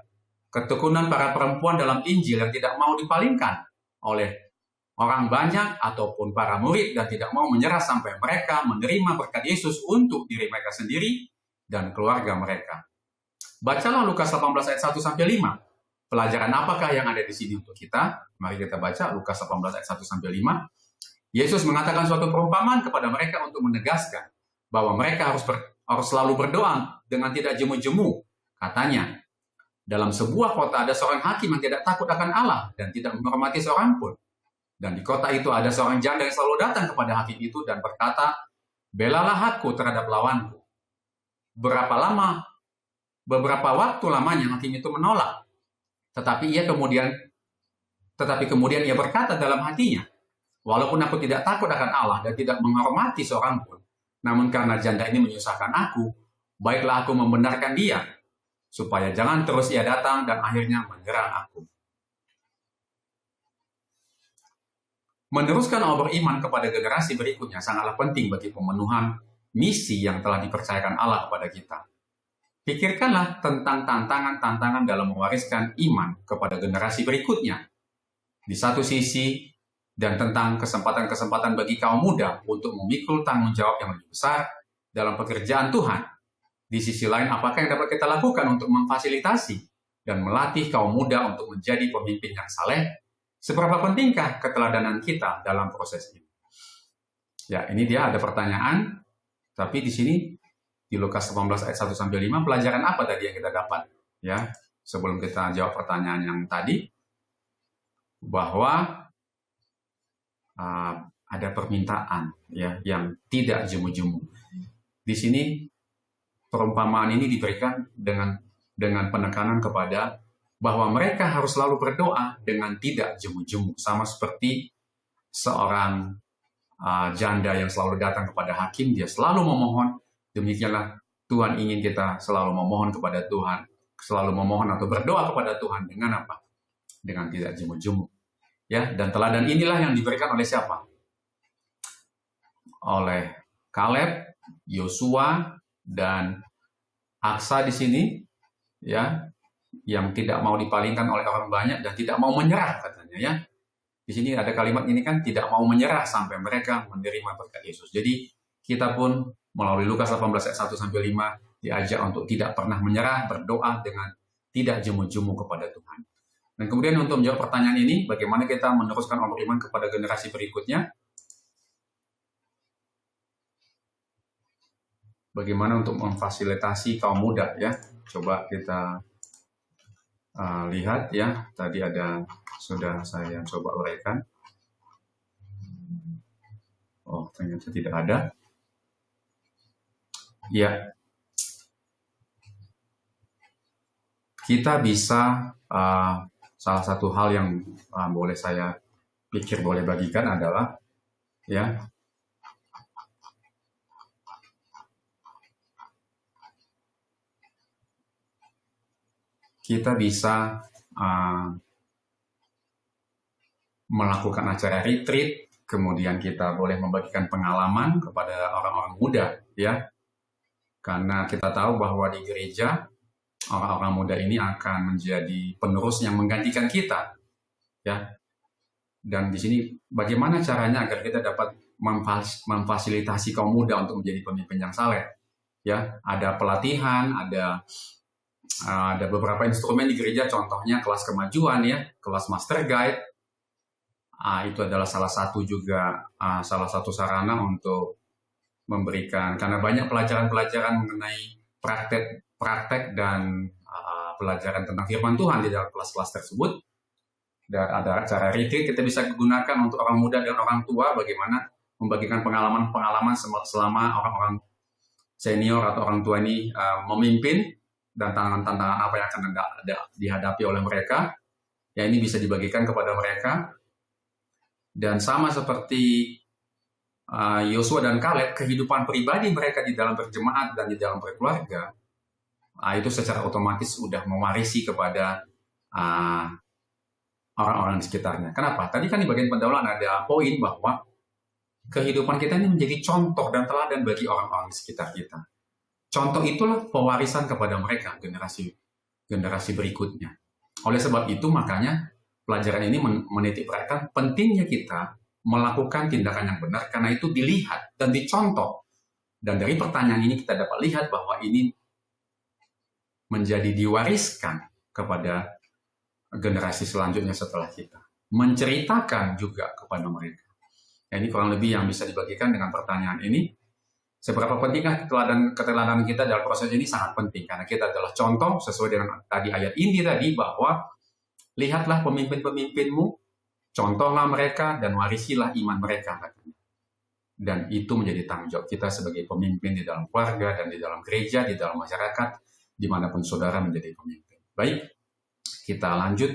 ketekunan para perempuan dalam Injil yang tidak mau dipalingkan oleh orang banyak ataupun para murid dan tidak mau menyerah sampai mereka menerima berkat Yesus untuk diri mereka sendiri dan keluarga mereka. Bacalah Lukas 18 ayat 1-5. Pelajaran apakah yang ada di sini untuk kita? Mari kita baca Lukas 18 ayat 1-5. Yesus mengatakan suatu perumpamaan kepada mereka untuk menegaskan bahwa mereka harus selalu berdoa dengan tidak jemu-jemu. Katanya, dalam sebuah kota ada seorang hakim yang tidak takut akan Allah dan tidak menghormati seorang pun. Dan di kota itu ada seorang janda yang selalu datang kepada hakim itu dan berkata, belalah aku terhadap lawanku. Beberapa waktu lamanya hakim itu menolak. Tetapi kemudian ia berkata dalam hatinya, walaupun aku tidak takut akan Allah dan tidak menghormati seorang pun, namun karena janda ini menyusahkan aku, baiklah aku membenarkan dia, supaya jangan terus ia datang dan akhirnya menyerang aku. Meneruskan obor iman kepada generasi berikutnya sangatlah penting bagi pemenuhan misi yang telah dipercayakan Allah kepada kita. Pikirkanlah tentang tantangan-tantangan dalam mewariskan iman kepada generasi berikutnya. Di satu sisi, dan tentang kesempatan-kesempatan bagi kaum muda untuk memikul tanggung jawab yang lebih besar dalam pekerjaan Tuhan. Di sisi lain, apakah yang dapat kita lakukan untuk memfasilitasi dan melatih kaum muda untuk menjadi pemimpin yang saleh? Seberapa pentingkah keteladanan kita dalam proses ini? Ya, ini dia ada pertanyaan, tapi di sini di Lukas 18 ayat 1-5, pelajaran apa tadi yang kita dapat? Ya, sebelum kita jawab pertanyaan yang tadi, bahwa ada permintaan ya yang tidak jemu-jemu. Di sini perumpamaan ini diberikan dengan penekanan kepada bahwa mereka harus selalu berdoa dengan tidak jemu-jemu, sama seperti seorang janda yang selalu datang kepada hakim, dia selalu memohon. Demikianlah Tuhan ingin kita selalu memohon kepada Tuhan, selalu memohon atau berdoa kepada Tuhan dengan apa? Dengan tidak jemu-jemu. Ya, dan teladan inilah yang diberikan oleh siapa? Oleh Kaleb, Yosua, dan Asa di sini, ya, yang tidak mau dipalingkan oleh orang banyak dan tidak mau menyerah katanya, ya. Di sini ada kalimat ini kan, tidak mau menyerah sampai mereka menerima berkat Yesus. Jadi kita pun melalui Lukas 18 ayat 1-5 diajak untuk tidak pernah menyerah, berdoa dengan tidak jemu-jemu kepada Tuhan. Dan kemudian untuk menjawab pertanyaan ini, bagaimana kita meneruskan honor iman kepada generasi berikutnya? Bagaimana untuk memfasilitasi kaum muda ya? Coba kita lihat ya. Tadi sudah saya coba uraikan. Oh, ternyata tidak ada. Ya, kita bisa salah satu hal yang boleh saya pikir boleh bagikan adalah ya kita bisa melakukan acara retreat, kemudian kita boleh membagikan pengalaman kepada orang-orang muda ya. Karena kita tahu bahwa di gereja orang-orang muda ini akan menjadi penerus yang menggantikan kita, ya. Dan di sini bagaimana caranya agar kita dapat memfasilitasi kaum muda untuk menjadi pemimpin yang saleh, ya. Ada pelatihan, ada beberapa instrumen di gereja, contohnya kelas kemajuan, ya, kelas master guide. Itu adalah salah satu sarana untuk memberikan, karena banyak pelajaran-pelajaran mengenai praktek dan pelajaran tentang firman Tuhan di dalam kelas-kelas tersebut. Dan ada acara retreat kita bisa gunakan untuk orang muda dan orang tua, bagaimana membagikan pengalaman-pengalaman selama orang-orang senior atau orang tua ini memimpin, dan tantangan-tantangan apa yang akan dihadapi oleh mereka. Ya, ini bisa dibagikan kepada mereka. Dan sama seperti Yosua dan Kaleb, kehidupan pribadi mereka di dalam berjemaat dan di dalam berkeluarga, itu secara otomatis sudah mewarisi kepada orang-orang di sekitarnya. Kenapa? Tadi kan di bagian pendahuluan ada poin bahwa kehidupan kita ini menjadi contoh dan teladan bagi orang-orang di sekitar kita. Contoh itulah pewarisan kepada mereka, generasi berikutnya. Oleh sebab itu, makanya pelajaran ini menitik beratkan pentingnya kita melakukan tindakan yang benar, karena itu dilihat dan dicontoh. Dan dari pertanyaan ini kita dapat lihat bahwa ini menjadi diwariskan kepada generasi selanjutnya setelah kita. Menceritakan juga kepada mereka. Ya, ini kurang lebih yang bisa dibagikan dengan pertanyaan ini. Seberapa pentingkah keteladanan kita dalam proses ini? Sangat penting, karena kita adalah contoh sesuai dengan tadi ayat inti tadi, bahwa lihatlah pemimpin-pemimpinmu, contohlah mereka dan warisilah iman mereka. Dan itu menjadi tanggung jawab kita sebagai pemimpin di dalam keluarga dan di dalam gereja, di dalam masyarakat, dimanapun saudara menjadi pemimpin. Baik, kita lanjut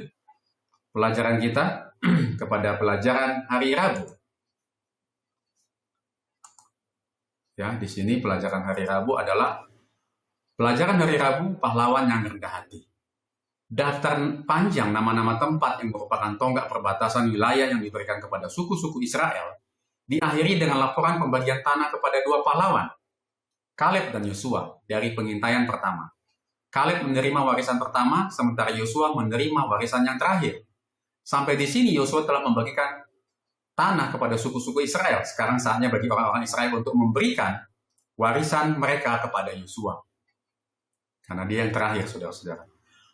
pelajaran kita kepada pelajaran hari Rabu. Ya, di sini pelajaran hari Rabu adalah pelajaran hari Rabu pahlawan yang rendah hati. Daftar panjang nama-nama tempat yang merupakan tonggak perbatasan wilayah yang diberikan kepada suku-suku Israel diakhiri dengan laporan pembagian tanah kepada dua pahlawan, Kaleb dan Yosua, dari pengintaian pertama. Kaleb menerima warisan pertama, sementara Yosua menerima warisan yang terakhir. Sampai di sini Yosua telah membagikan tanah kepada suku-suku Israel. Sekarang saatnya bagi orang-orang Israel untuk memberikan warisan mereka kepada Yosua. Karena dia yang terakhir, saudara-saudara.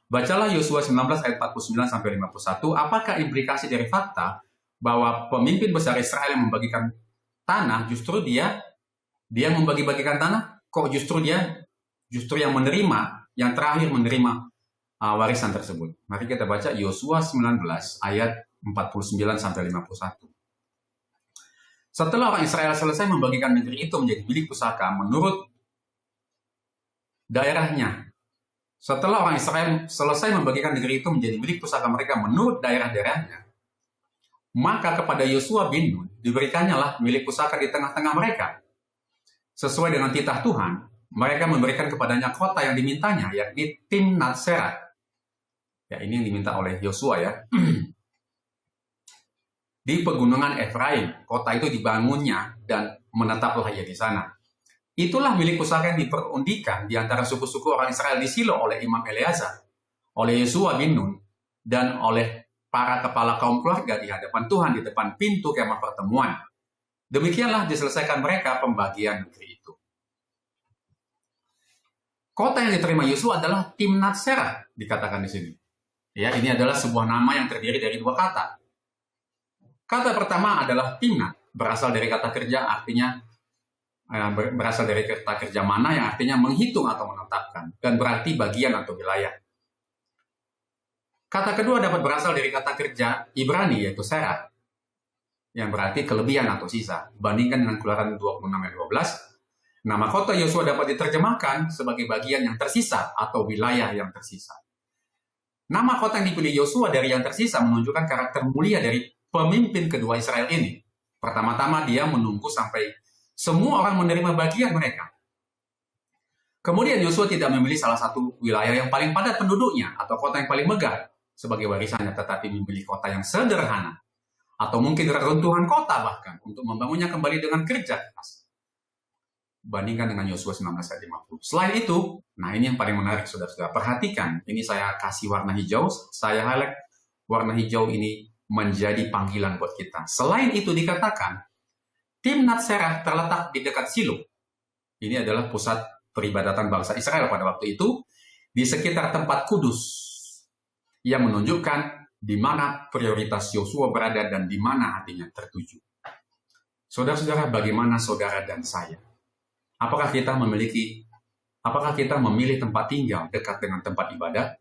Bacalah Yosua 19 ayat 49-51. Apakah implikasi dari fakta bahwa pemimpin besar Israel yang membagikan tanah, justru dia membagi-bagikan tanah, kok justru yang menerima, yang terakhir menerima warisan tersebut. Mari kita baca Yosua 19 ayat 49-51. Setelah orang Israel selesai membagikan negeri itu menjadi milik pusaka menurut daerahnya. Setelah orang Israel selesai membagikan negeri itu menjadi milik pusaka mereka menurut daerah-daerahnya, maka kepada Yosua bin Nun diberikannya lah milik pusaka di tengah-tengah mereka. Sesuai dengan titah Tuhan, mereka memberikan kepadanya kota yang dimintanya, yakni Timnat Serah. Ya, ini yang diminta oleh Yosua, ya. Di pegunungan Efraim, kota itu dibangunnya dan menetaplah ia di sana. Itulah milik pusaka yang diperundikan di antara suku-suku orang Israel di Silo oleh Imam Eleazar, oleh Yosua bin Nun, dan oleh para kepala kaum keluarga di hadapan Tuhan di depan pintu kemah pertemuan. Demikianlah diselesaikan mereka pembagian negeri itu. Kota yang diterima Yosua adalah Timnat Serah, dikatakan di sini. Ya, ini adalah sebuah nama yang terdiri dari dua kata. Kata pertama adalah Timnat, berasal dari kata kerja artinya berasal dari kata kerja mana yang artinya menghitung atau menetapkan, dan berarti bagian atau wilayah. Kata kedua dapat berasal dari kata kerja Ibrani, yaitu Serah, yang berarti kelebihan atau sisa. Bandingkan dengan Keluaran 26 ayat 12, nama kota Yosua dapat diterjemahkan sebagai bagian yang tersisa atau wilayah yang tersisa. Nama kota yang dipilih Yosua dari yang tersisa menunjukkan karakter mulia dari pemimpin kedua Israel ini. Pertama-tama dia menunggu sampai semua orang menerima bagian mereka. Kemudian Yosua tidak memilih salah satu wilayah yang paling padat penduduknya atau kota yang paling megah sebagai warisannya, tetapi memilih kota yang sederhana atau mungkin reruntuhan kota bahkan untuk membangunnya kembali dengan kerja keras. Bandingkan dengan Yosua 19 ayat 50. Selain itu, nah ini yang paling menarik saudara-saudara. Perhatikan, ini saya kasih warna hijau, saya highlight warna hijau ini menjadi panggilan buat kita. Selain itu dikatakan, Timnat Serah terletak di dekat Silo. Ini adalah pusat peribadatan bangsa Israel pada waktu itu, di sekitar tempat kudus, yang menunjukkan di mana prioritas Yosua berada dan di mana hatinya tertuju. Saudara-saudara, bagaimana saudara dan saya? Apakah kita memilih tempat tinggal dekat dengan tempat ibadah?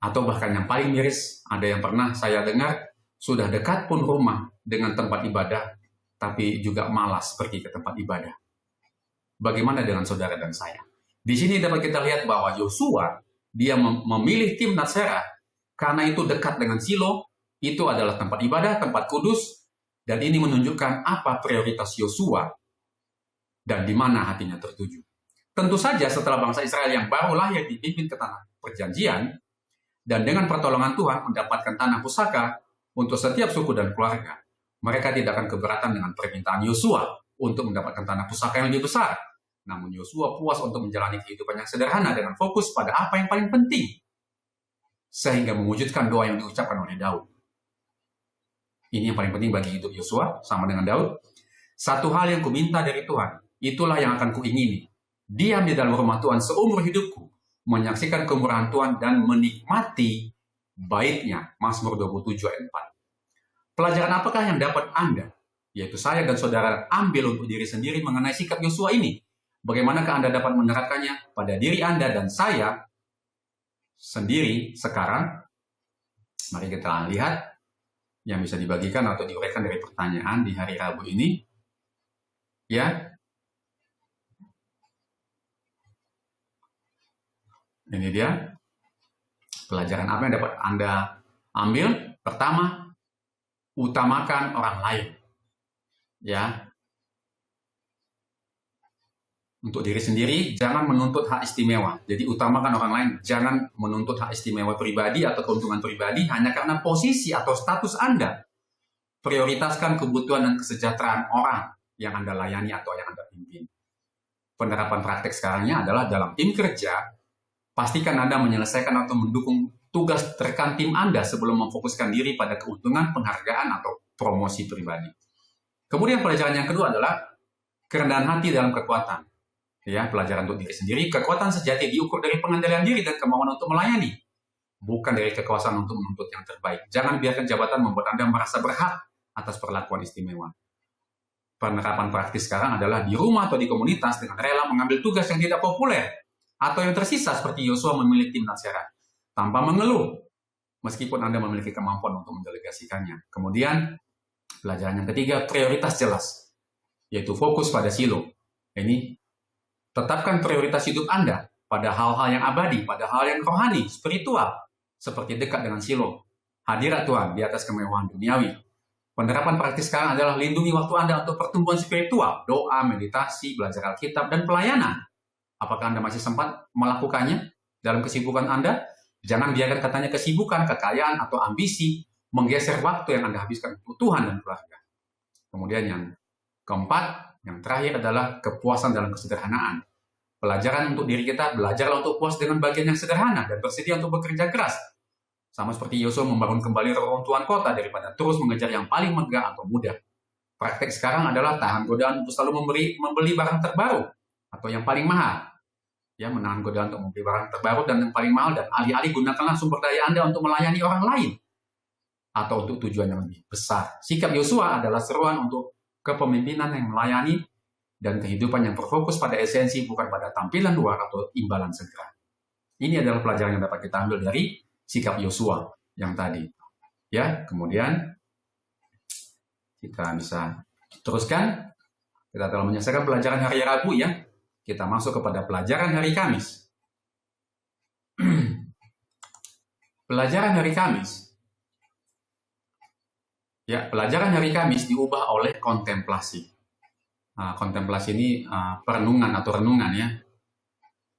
Atau bahkan yang paling miris, ada yang pernah saya dengar, sudah dekat pun rumah dengan tempat ibadah, tapi juga malas pergi ke tempat ibadah. Bagaimana dengan saudara dan saya? Di sini dapat kita lihat bahwa Yosua, dia memilih Timnat Serah, karena itu dekat dengan Silo, itu adalah tempat ibadah, tempat kudus, dan ini menunjukkan apa prioritas Yosua, dan di mana hatinya tertuju. Tentu saja setelah bangsa Israel yang baru lahir dipimpin ke tanah perjanjian, dan dengan pertolongan Tuhan mendapatkan tanah pusaka untuk setiap suku dan keluarga, mereka tidak akan keberatan dengan permintaan Yosua untuk mendapatkan tanah pusaka yang lebih besar. Namun Yosua puas untuk menjalani kehidupan yang sederhana dengan fokus pada apa yang paling penting, sehingga mewujudkan doa yang diucapkan oleh Daud. Ini yang paling penting bagi hidup Yosua, sama dengan Daud. Satu hal yang kuminta dari Tuhan, itulah yang akan kuingini. Diam di dalam rumah Tuhan seumur hidupku, menyaksikan kemurahan Tuhan dan menikmati baitnya. Mazmur 27 ayat 4. Pelajaran apakah yang dapat Anda, yaitu saya dan saudara, ambil untuk diri sendiri mengenai sikap Yosua ini? Bagaimanakah Anda dapat menerapkannya pada diri Anda dan saya sendiri sekarang? Mari kita lihat yang bisa dibagikan atau diuraikan dari pertanyaan di hari Rabu ini. Ya, ini dia pelajaran apa yang dapat Anda ambil. Pertama, utamakan orang lain. Ya, untuk diri sendiri, jangan menuntut hak istimewa. Jadi utamakan orang lain, jangan menuntut hak istimewa pribadi atau keuntungan pribadi hanya karena posisi atau status Anda. Prioritaskan kebutuhan dan kesejahteraan orang yang Anda layani atau yang Anda pimpin. Penerapan praktek sekarangnya adalah dalam tim kerja, pastikan Anda menyelesaikan atau mendukung tugas rekan tim Anda sebelum memfokuskan diri pada keuntungan, penghargaan, atau promosi pribadi. Kemudian pelajaran yang kedua adalah kerendahan hati dalam kekuatan. Ya, pelajaran untuk diri sendiri, kekuatan sejati diukur dari pengendalian diri dan kemauan untuk melayani, bukan dari kekuasaan untuk menuntut yang terbaik. Jangan biarkan jabatan membuat Anda merasa berhak atas perlakuan istimewa. Penerapan praktis sekarang adalah di rumah atau di komunitas dengan rela mengambil tugas yang tidak populer atau yang tersisa seperti Yosua memilih Timnat Serah tanpa mengeluh, meskipun Anda memiliki kemampuan untuk mendelegasikannya. Kemudian, pelajaran yang ketiga, prioritas jelas, yaitu fokus pada Silo. Ini tetapkan prioritas hidup Anda pada hal-hal yang abadi, pada hal yang rohani, spiritual, seperti dekat dengan Silo, hadirat Tuhan di atas kemewahan duniawi. Penerapan praktis sekarang adalah lindungi waktu Anda untuk pertumbuhan spiritual, doa, meditasi, belajar Alkitab, dan pelayanan. Apakah Anda masih sempat melakukannya dalam kesibukan Anda? Jangan biarkan katanya kesibukan, kekayaan, atau ambisi menggeser waktu yang Anda habiskan untuk Tuhan dan keluarga. Kemudian yang keempat, yang terakhir adalah kepuasan dalam kesederhanaan. Pelajaran untuk diri kita, belajarlah untuk puas dengan bagian yang sederhana dan bersedia untuk bekerja keras. Sama seperti Yosua membangun kembali reruntuhan kota daripada terus mengejar yang paling megah atau mudah. Praktek sekarang adalah tahan godaan untuk selalu membeli barang terbaru atau yang paling mahal. Ya, menahan godaan untuk membeli barang terbaru dan yang paling mahal, dan alih-alih gunakanlah sumber daya Anda untuk melayani orang lain atau untuk tujuan yang lebih besar. Sikap Yosua adalah seruan untuk kepemimpinan yang melayani dan kehidupan yang berfokus pada esensi, bukan pada tampilan luar atau imbalan segera. Ini adalah pelajaran yang dapat kita ambil dari sikap Yosua yang tadi. Ya, kemudian kita bisa teruskan. Kita telah menyelesaikan pelajaran hari Rabu ya. Kita masuk kepada pelajaran hari Kamis. Pelajaran hari Kamis. Ya, pelajaran hari Kamis diubah oleh kontemplasi. Kontemplasi ini perenungan atau renungan ya.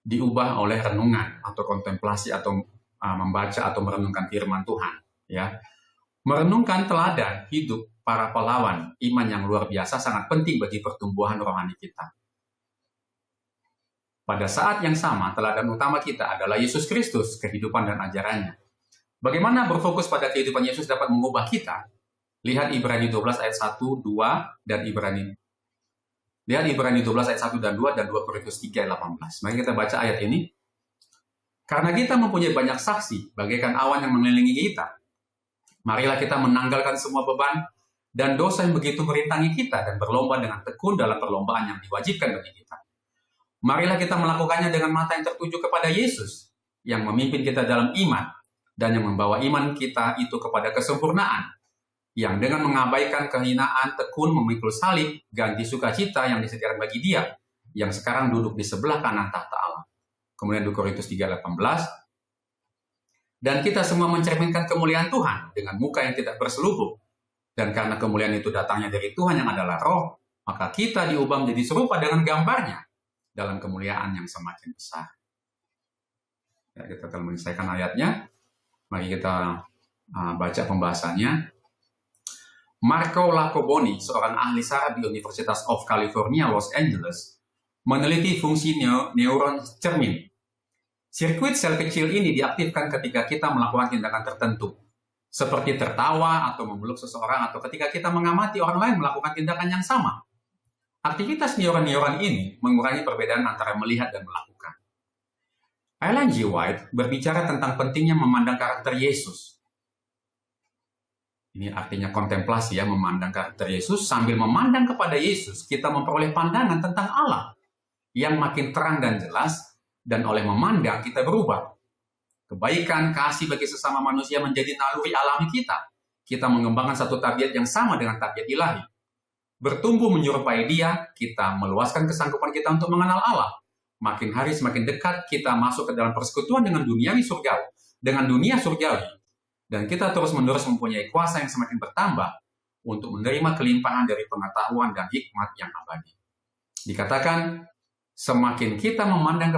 Diubah oleh renungan atau kontemplasi atau membaca atau merenungkan firman Tuhan ya. Merenungkan teladan hidup para pahlawan iman yang luar biasa sangat penting bagi pertumbuhan rohani kita. Pada saat yang sama, teladan utama kita adalah Yesus Kristus, kehidupan dan ajarannya. Bagaimana berfokus pada kehidupan Yesus dapat mengubah kita? Lihat Ibrani 12 ayat 1, 2, dan Ibrani 12 ayat 1 dan 2, dan 2 Korintus 3 ayat 18. Mari kita baca ayat ini. Karena kita mempunyai banyak saksi, bagaikan awan yang mengelilingi kita. Marilah kita menanggalkan semua beban dan dosa yang begitu merintangi kita, dan berlomba dengan tekun dalam perlombaan yang diwajibkan bagi kita. Marilah kita melakukannya dengan mata yang tertuju kepada Yesus, yang memimpin kita dalam iman, dan yang membawa iman kita itu kepada kesempurnaan, yang dengan mengabaikan kehinaan tekun memikul salib, ganti sukacita yang disediakan bagi Dia, yang sekarang duduk di sebelah kanan tahta Allah. Kemudian 2 Korintus 3:18, dan kita semua mencerminkan kemuliaan Tuhan dengan muka yang tidak berselubung, dan karena kemuliaan itu datangnya dari Tuhan yang adalah Roh, maka kita diubah menjadi serupa dengan gambarnya, dalam kemuliaan yang semakin besar. Ya, kita akan menyelesaikan ayatnya. Mari kita baca pembahasannya. Marco Iacoboni, seorang ahli saraf di Universitas of California, Los Angeles, meneliti fungsi neuron cermin. Sirkuit sel kecil ini diaktifkan ketika kita melakukan tindakan tertentu, seperti tertawa atau memeluk seseorang, atau ketika kita mengamati orang lain melakukan tindakan yang sama. Aktivitas neuron-neuron ini mengurangi perbedaan antara melihat dan melakukan. Ellen G. White berbicara tentang pentingnya memandang karakter Yesus. Ini artinya kontemplasi ya, memandang karakter Yesus. Sambil memandang kepada Yesus, kita memperoleh pandangan tentang Allah yang makin terang dan jelas, dan oleh memandang kita berubah. Kebaikan, kasih bagi sesama manusia menjadi naluri alami kita. Kita mengembangkan satu tabiat yang sama dengan tabiat ilahi. Bertumbuh menyerupai Dia, kita meluaskan kesanggupan kita untuk mengenal Allah. Makin hari semakin dekat kita masuk ke dalam persekutuan dengan dunia surgawi. Dan kita terus-menerus mempunyai kuasa yang semakin bertambah untuk menerima kelimpahan dari pengetahuan dan hikmat yang abadi. Dikatakan, semakin kita memandang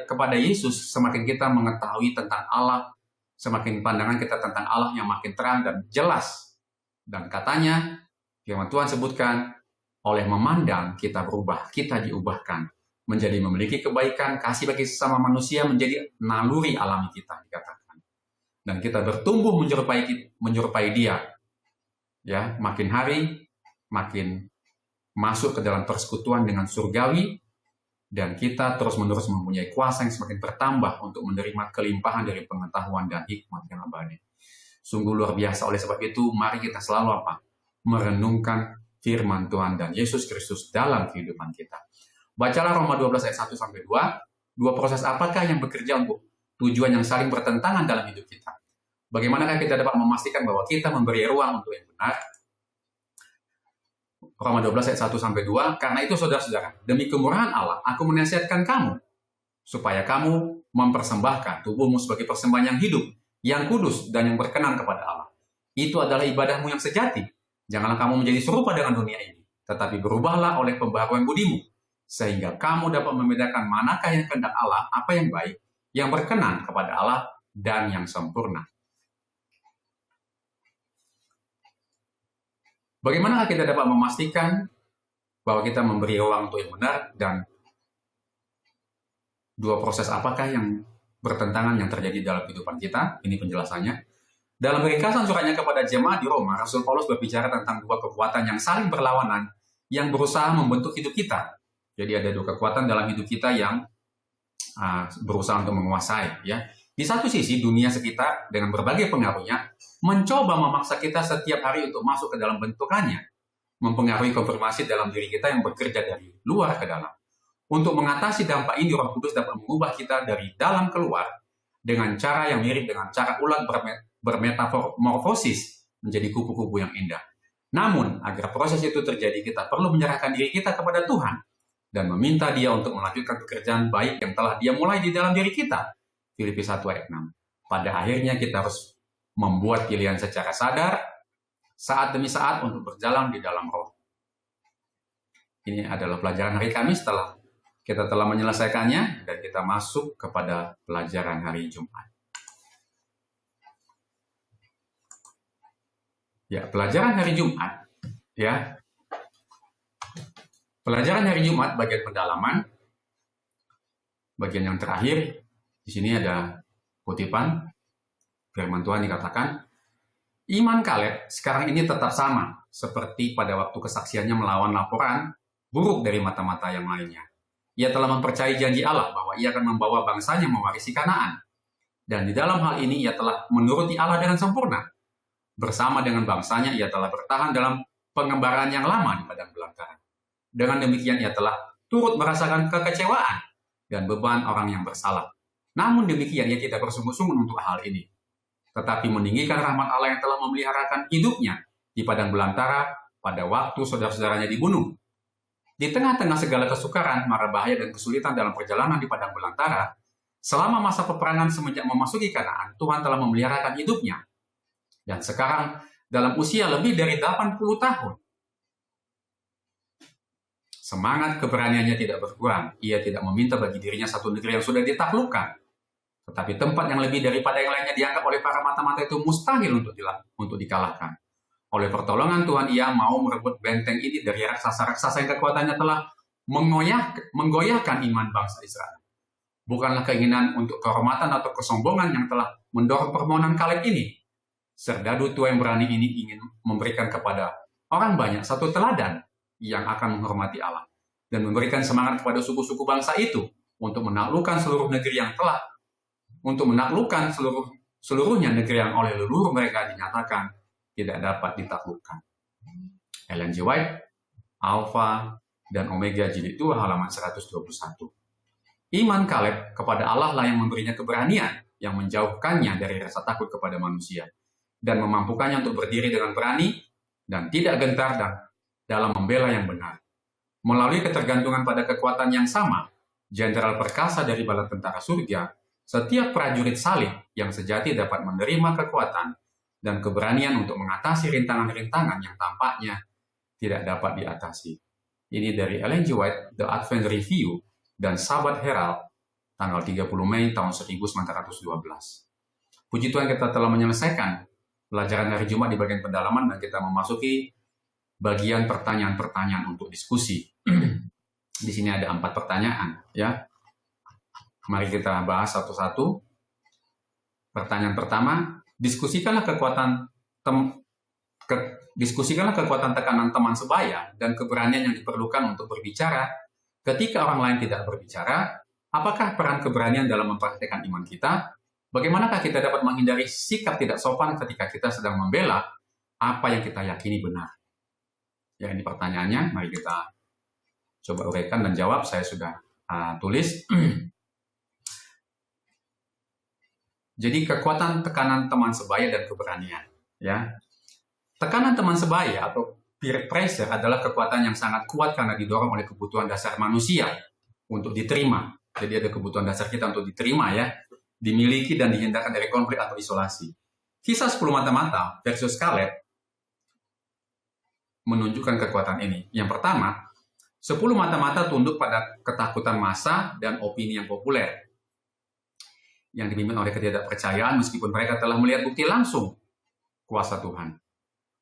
kepada Yesus, semakin kita mengetahui tentang Allah, semakin pandangan kita tentang Allah yang makin terang dan jelas. Dan katanya, firman Tuhan sebutkan, oleh memandang kita berubah, kita diubahkan menjadi memiliki kebaikan, kasih bagi sesama manusia menjadi naluri alami kita, dikatakan. Dan kita bertumbuh menyerupai Dia. Ya, makin hari makin masuk ke dalam persekutuan dengan surgawi, dan kita terus-menerus mempunyai kuasa yang semakin bertambah untuk menerima kelimpahan dari pengetahuan dan hikmat yang abadi. Sungguh luar biasa. Oleh sebab itu, mari kita selalu merenungkan firman Tuhan dan Yesus Kristus dalam kehidupan kita. Bacalah Roma 12 ayat 1-2. Dua proses apakah yang bekerja untuk tujuan yang saling bertentangan dalam hidup kita? Bagaimanakah kita dapat memastikan bahwa kita memberi ruang untuk yang benar? Roma 12 ayat 1-2. Karena itu saudara-saudara, demi kemurahan Allah, aku menasihatkan kamu, supaya kamu mempersembahkan tubuhmu sebagai persembahan yang hidup, yang kudus, dan yang berkenan kepada Allah. Itu adalah ibadahmu yang sejati. Janganlah kamu menjadi serupa dengan dunia ini, tetapi berubahlah oleh pembaharuan budimu, sehingga kamu dapat membedakan manakah yang kehendak Allah, apa yang baik, yang berkenan kepada Allah, dan yang sempurna. Bagaimana kita dapat memastikan bahwa kita memberi ruang untuk yang benar, dan dua proses apakah yang bertentangan yang terjadi dalam kehidupan kita? Ini penjelasannya. Dalam ringkasan suratnya kepada jemaat di Roma, Rasul Paulus berbicara tentang dua kekuatan yang saling berlawanan yang berusaha membentuk hidup kita. Jadi ada dua kekuatan dalam hidup kita yang berusaha untuk menguasai. Ya, di satu sisi dunia sekitar dengan berbagai pengaruhnya mencoba memaksa kita setiap hari untuk masuk ke dalam bentukannya, mempengaruhi konfirmasi dalam diri kita yang bekerja dari luar ke dalam. Untuk mengatasi dampak ini, Roh Kudus dapat mengubah kita dari dalam keluar dengan cara yang mirip dengan cara ulat bermetamorfosis menjadi kupu-kupu yang indah. Namun, agar proses itu terjadi, kita perlu menyerahkan diri kita kepada Tuhan dan meminta Dia untuk melanjutkan pekerjaan baik yang telah Dia mulai di dalam diri kita. Filipi 1 ayat 6. Pada akhirnya kita harus membuat pilihan secara sadar, saat demi saat untuk berjalan di dalam Roh. Ini adalah pelajaran hari Kamis setelah kita telah menyelesaikannya dan kita masuk kepada pelajaran hari Jumat. Ya, pelajaran hari Jumat, ya. Pelajaran hari Jumat bagian pendalaman, bagian yang terakhir. Di sini ada kutipan firman Tuhan dikatakan, iman Kaleb sekarang ini tetap sama seperti pada waktu kesaksiannya melawan laporan buruk dari mata-mata yang lainnya. Ia telah mempercayai janji Allah bahwa ia akan membawa bangsanya mewarisi Kanaan. Dan di dalam hal ini ia telah menuruti Allah dengan sempurna. Bersama dengan bangsanya ia telah bertahan dalam pengembaraan yang lama di padang belantara. Dengan demikian ia telah turut merasakan kekecewaan dan beban orang yang bersalah. Namun demikian ia tidak bersungguh-sungguh untuk hal ini, tetapi meninggikan rahmat Allah yang telah memeliharakan hidupnya di padang belantara pada waktu saudara-saudaranya dibunuh. Di tengah-tengah segala kesukaran, mara bahaya dan kesulitan dalam perjalanan di padang belantara, selama masa peperangan semenjak memasuki Kanaan, Tuhan telah memeliharakan hidupnya. Dan sekarang, dalam usia lebih dari 80 tahun, semangat keberaniannya tidak berkurang. Ia tidak meminta bagi dirinya satu negeri yang sudah ditaklukkan, tetapi tempat yang lebih daripada yang lainnya dianggap oleh para mata-mata itu mustahil untuk dikalahkan. Oleh pertolongan Tuhan, ia mau merebut benteng ini dari raksasa-raksasa yang kekuatannya telah menggoyahkan iman bangsa Israel. Bukanlah keinginan untuk kehormatan atau kesombongan yang telah mendorong permohonan Kaleb ini. Serdadu tua yang berani ini ingin memberikan kepada orang banyak satu teladan yang akan menghormati Allah dan memberikan semangat kepada suku-suku bangsa itu untuk menaklukkan seluruh negeri yang telah seluruhnya negeri yang oleh leluhur mereka dinyatakan tidak dapat ditaklukkan. Ellen G. White, Alpha dan Omega jilid 2 halaman 121. Iman Kaleb kepada Allah lah yang memberinya keberanian yang menjauhkannya dari rasa takut kepada manusia dan memampukannya untuk berdiri dengan berani dan tidak gentar dan dalam membela yang benar. Melalui ketergantungan pada kekuatan yang sama, jenderal perkasa dari bala tentara surga, setiap prajurit salib yang sejati dapat menerima kekuatan dan keberanian untuk mengatasi rintangan-rintangan yang tampaknya tidak dapat diatasi. Ini dari Ellen G. White, The Advent Review, dan Sabat Herald, tanggal 30 Mei tahun 1912. Puji Tuhan kita telah menyelesaikan pelajaran hari Jumat di bagian pendalaman dan kita memasuki bagian pertanyaan-pertanyaan untuk diskusi. Di sini ada 4 pertanyaan, ya. Mari kita bahas satu-satu. Pertanyaan pertama, diskusikanlah kekuatan tekanan teman sebaya dan keberanian yang diperlukan untuk berbicara ketika orang lain tidak berbicara. Apakah peran keberanian dalam mempraktikkan iman kita? Bagaimanakah kita dapat menghindari sikap tidak sopan ketika kita sedang membela apa yang kita yakini benar? Ya, ini pertanyaannya. Mari kita coba uraikan dan jawab. Saya sudah tulis. Jadi kekuatan tekanan teman sebaya dan keberanian, ya. Tekanan teman sebaya atau peer pressure adalah kekuatan yang sangat kuat karena didorong oleh kebutuhan dasar manusia untuk diterima. Jadi ada kebutuhan dasar kita untuk diterima, ya, dimiliki dan dihindarkan dari konflik atau isolasi. Kisah 10 mata-mata versus Kaleb menunjukkan kekuatan ini. Yang pertama, 10 mata-mata tunduk pada ketakutan massa dan opini yang populer yang dipimpin oleh ketidakpercayaan meskipun mereka telah melihat bukti langsung kuasa Tuhan.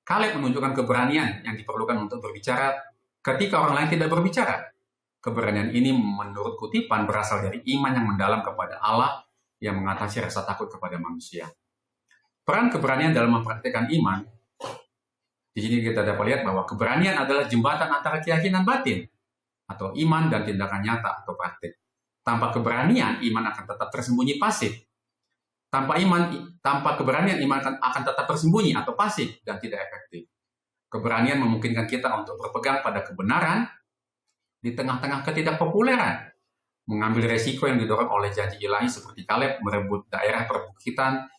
Kaleb menunjukkan keberanian yang diperlukan untuk berbicara ketika orang lain tidak berbicara. Keberanian ini menurut kutipan berasal dari iman yang mendalam kepada Allah yang mengatasi rasa takut kepada manusia. Peran keberanian dalam mempraktikkan iman, di sini kita dapat lihat bahwa keberanian adalah jembatan antara keyakinan batin atau iman dan tindakan nyata atau praktik. Tanpa keberanian, iman akan tetap tersembunyi pasif. Tanpa keberanian, iman akan tetap tersembunyi atau pasif dan tidak efektif. Keberanian memungkinkan kita untuk berpegang pada kebenaran di tengah-tengah ketidakpopuleran, mengambil resiko yang didorong oleh janji ilahi seperti Kaleb merebut daerah perbukitan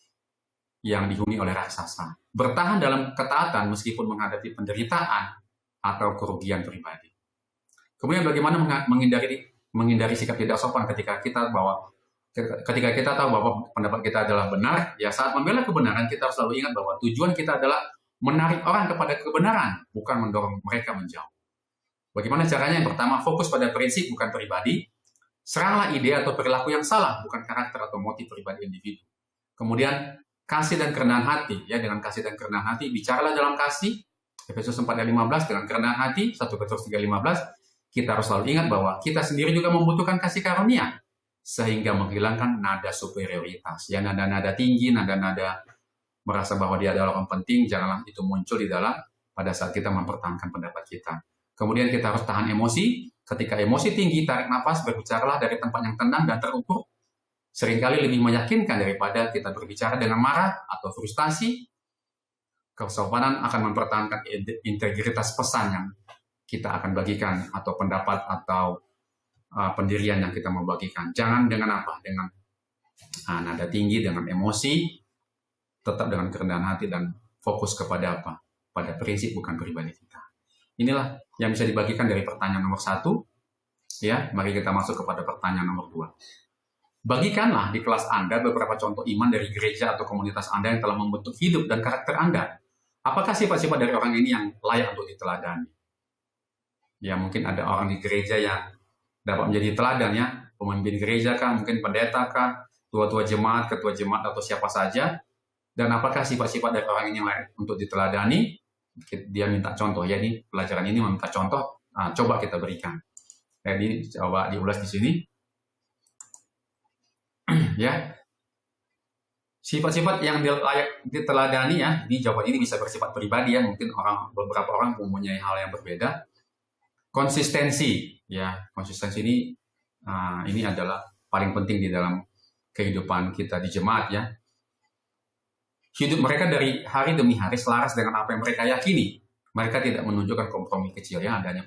yang dihuni oleh raksasa. Bertahan dalam ketaatan meskipun menghadapi penderitaan atau kerugian pribadi. Kemudian bagaimana menghindari sikap tidak sopan ketika kita tahu bahwa pendapat kita adalah benar, ya saat membela kebenaran kita harus selalu ingat bahwa tujuan kita adalah menarik orang kepada kebenaran, bukan mendorong mereka menjauh. Bagaimana caranya? Yang pertama, fokus pada prinsip bukan pribadi. Seranglah ide atau perilaku yang salah, bukan karakter atau motif pribadi individu. Kemudian, kasih dan kerendahan hati. Ya, dengan kasih dan kerendahan hati, bicaralah dalam kasih. Efesus 4:15 dengan kerendahan hati, 1 Petrus 3:15. Kita harus selalu ingat bahwa kita sendiri juga membutuhkan kasih karunia, sehingga menghilangkan nada superioritas. Ya, nada-nada tinggi, nada-nada merasa bahwa dia adalah orang penting, janganlah itu muncul di dalam pada saat kita mempertahankan pendapat kita. Kemudian kita harus tahan emosi. Ketika emosi tinggi, tarik nafas, berbicaralah dari tempat yang tenang dan terukur. Seringkali lebih meyakinkan daripada kita berbicara dengan marah atau frustasi. Kesopanan akan mempertahankan integritas pesan yang kita akan bagikan, atau pendapat atau pendirian yang kita mau bagikan. Jangan dengan apa? Dengan nada tinggi, dengan emosi, tetap dengan kerendahan hati dan fokus kepada apa? Pada prinsip bukan pribadi kita. Inilah yang bisa dibagikan dari pertanyaan nomor 1. Ya, mari kita masuk kepada pertanyaan nomor 2. Bagikanlah di kelas Anda beberapa contoh iman dari gereja atau komunitas Anda yang telah membentuk hidup dan karakter Anda. Apakah sifat-sifat dari orang ini yang layak untuk diteladani? Ya, mungkin ada orang di gereja yang dapat menjadi teladan, ya. Pemimpin gereja kah, mungkin pendeta kah, tua-tua jemaat, ketua jemaat, atau siapa saja. Dan apakah sifat-sifat dari orang ini yang layak untuk diteladani? Dia minta contoh, ya, ini pelajaran ini meminta contoh. Coba kita berikan. Jadi coba diulas di sini. Ya, sifat-sifat yang layak diteladani, ya. Ini jawaban ini bisa bersifat pribadi, ya. Mungkin beberapa orang mempunyai hal yang berbeda. Konsistensi, ya. Konsistensi ini adalah paling penting di dalam kehidupan kita di jemaat, ya. Hidup mereka dari hari demi hari selaras dengan apa yang mereka yakini. Mereka tidak menunjukkan kompromi kecil, ya. Adanya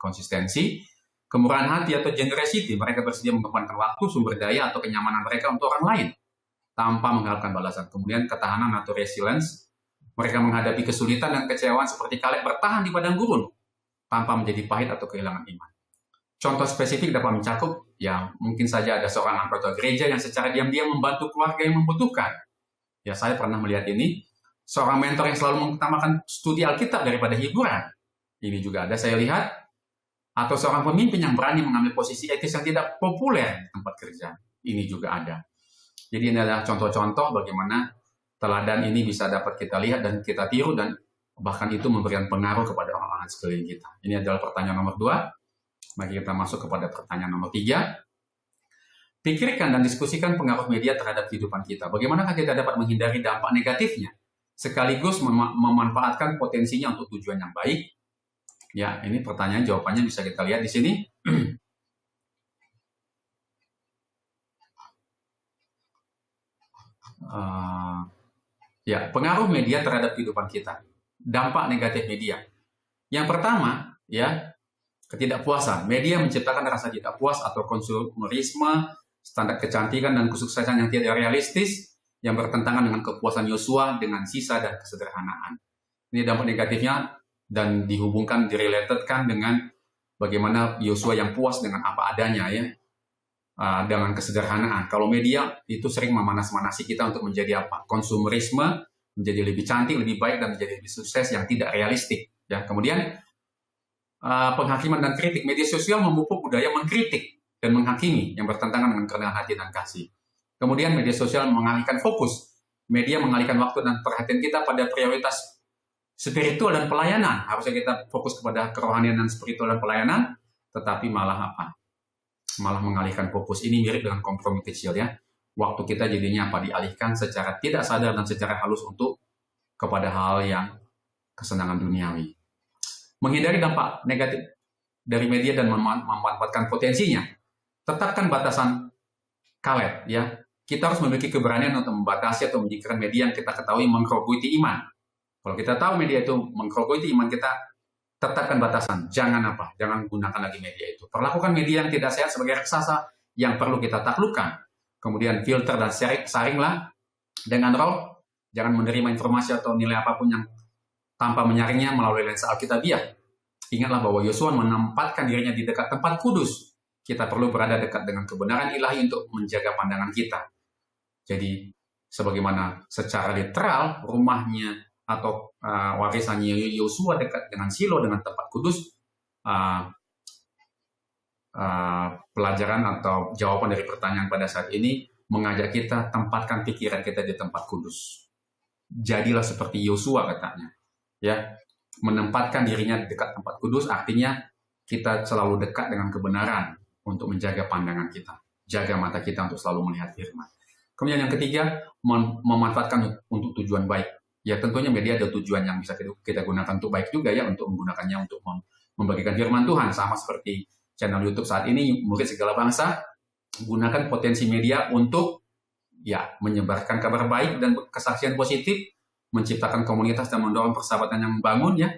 konsistensi, kemurahan hati atau generosity. Mereka bersedia mengorbankan waktu, sumber daya, atau kenyamanan mereka untuk orang lain tanpa mengharapkan balasan. Kemudian ketahanan atau resilience. Mereka menghadapi kesulitan dan kecewaan seperti Kaleb bertahan di padang gurun tanpa menjadi pahit atau kehilangan iman. Contoh spesifik dapat mencakup, ya, mungkin saja ada seorang anggota gereja yang secara diam-diam membantu keluarga yang membutuhkan. Ya, saya pernah melihat ini. Seorang mentor yang selalu mengutamakan studi Alkitab daripada hiburan. Ini juga ada saya lihat. Atau seorang pemimpin yang berani mengambil posisi etis yang tidak populer di tempat kerja. Ini juga ada. Jadi ini adalah contoh-contoh bagaimana teladan ini bisa dapat kita lihat dan kita tiru, dan bahkan itu memberikan pengaruh kepada orang-orang sekeliling kita. Ini adalah pertanyaan nomor 2. Mari kita masuk kepada pertanyaan nomor 3. Pikirkan dan diskusikan pengaruh media terhadap kehidupan kita. Bagaimanakah kita dapat menghindari dampak negatifnya, sekaligus memanfaatkan potensinya untuk tujuan yang baik? Ya, ini pertanyaan jawabannya bisa kita lihat di sini. Ya, pengaruh media terhadap kehidupan kita. Dampak negatif media. Yang pertama, ya, ketidakpuasan. Media menciptakan rasa tidak puas atau konsumerisme, standar kecantikan dan kesuksesan yang tidak realistis, yang bertentangan dengan kepuasan Yosua dengan sisa dan kesederhanaan. Ini dampak negatifnya, dan dihubungkan, direlatedkan dengan bagaimana Yosua yang puas dengan apa adanya, ya, dengan kesederhanaan. Kalau media itu sering memanas-manasi kita untuk menjadi apa? Konsumerisme, menjadi lebih cantik, lebih baik, dan menjadi lebih sukses yang tidak realistik. Ya, kemudian penghakiman dan kritik. Media sosial memupuk budaya mengkritik dan menghakimi yang bertentangan dengan kerendahan hati dan kasih. Kemudian media sosial mengalihkan fokus. Media mengalihkan waktu dan perhatian kita pada prioritas spiritual dan pelayanan. Harusnya kita fokus kepada kerohanian dan spiritual dan pelayanan, tetapi malah apa? Malah mengalihkan fokus. Ini mirip dengan kompromi kecil, ya. Waktu kita jadinya apa? Dialihkan secara tidak sadar dan secara halus untuk kepada hal yang kesenangan duniawi. Menghindari dampak negatif dari media dan memanfaatkan potensinya. tetapkan batasan Caleb, ya. Kita harus memiliki keberanian untuk membatasi atau menjadikan media yang kita ketahui menggerogoti iman. Kalau kita tahu media itu menggerogoti iman kita, tetapkan batasan. Jangan gunakan lagi media itu. Perlakukan media yang tidak sehat sebagai raksasa yang perlu kita taklukkan. Kemudian filter dan saringlah dengan roh. Jangan menerima informasi atau nilai apapun yang tanpa menyaringnya melalui lensa Alkitabiah. Ingatlah bahwa Yosua menempatkan dirinya di dekat tempat kudus. Kita perlu berada dekat dengan kebenaran ilahi untuk menjaga pandangan kita. Jadi, sebagaimana secara literal rumahnya atau warisannya Yosua dekat dengan Silo, dengan tempat kudus, pelajaran atau jawaban dari pertanyaan pada saat ini mengajak kita tempatkan pikiran kita di tempat kudus. Jadilah seperti Yosua katanya, ya, menempatkan dirinya di dekat tempat kudus artinya kita selalu dekat dengan kebenaran untuk menjaga pandangan kita, jaga mata kita untuk selalu melihat firman. Kemudian yang ketiga, memanfaatkan untuk tujuan baik. Ya tentunya media ada tujuan yang bisa kita gunakan untuk baik juga ya, untuk menggunakannya untuk membagikan firman Tuhan. Sama seperti channel YouTube saat ini, Murid Segala Bangsa, gunakan potensi media untuk ya menyebarkan kabar baik dan kesaksian positif, menciptakan komunitas dan mendorong persahabatan yang membangun ya,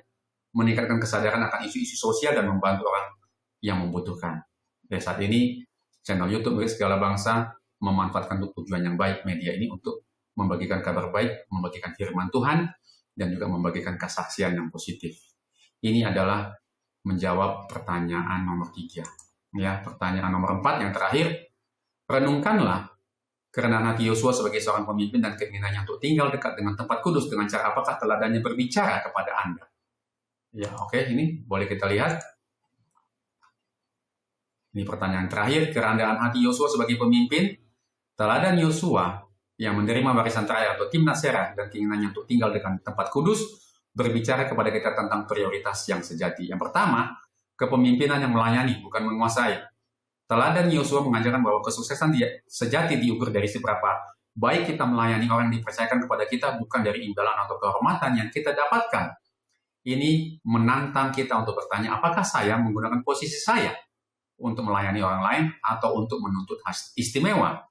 meningkatkan kesadaran akan isu-isu sosial dan membantu orang yang membutuhkan. Dan saat ini channel YouTube Murid Segala Bangsa memanfaatkan untuk tujuan yang baik media ini untuk membagikan kabar baik, membagikan firman Tuhan, dan juga membagikan kesaksian yang positif. Ini adalah menjawab pertanyaan nomor 3. Ya, pertanyaan nomor 4 yang terakhir, renungkanlah kerendahan hati Yosua sebagai seorang pemimpin dan keinginannya untuk tinggal dekat dengan tempat kudus dengan cara apakah teladannya berbicara kepada Anda. Ya, oke, ini boleh kita lihat. Ini pertanyaan terakhir, kerendahan hati Yosua sebagai pemimpin. Teladan Yosua yang menerima warisan terakhir atau Timnat Serah dan keinginannya untuk tinggal dekat tempat kudus berbicara kepada kita tentang prioritas yang sejati. Yang pertama, kepemimpinan yang melayani, bukan menguasai. Teladan Yosua mengajarkan bahwa kesuksesan sejati diukur dari seberapa baik kita melayani orang yang dipercayakan kepada kita, bukan dari imbalan atau kehormatan yang kita dapatkan. Ini menantang kita untuk bertanya, apakah saya menggunakan posisi saya untuk melayani orang lain atau untuk menuntut istimewa?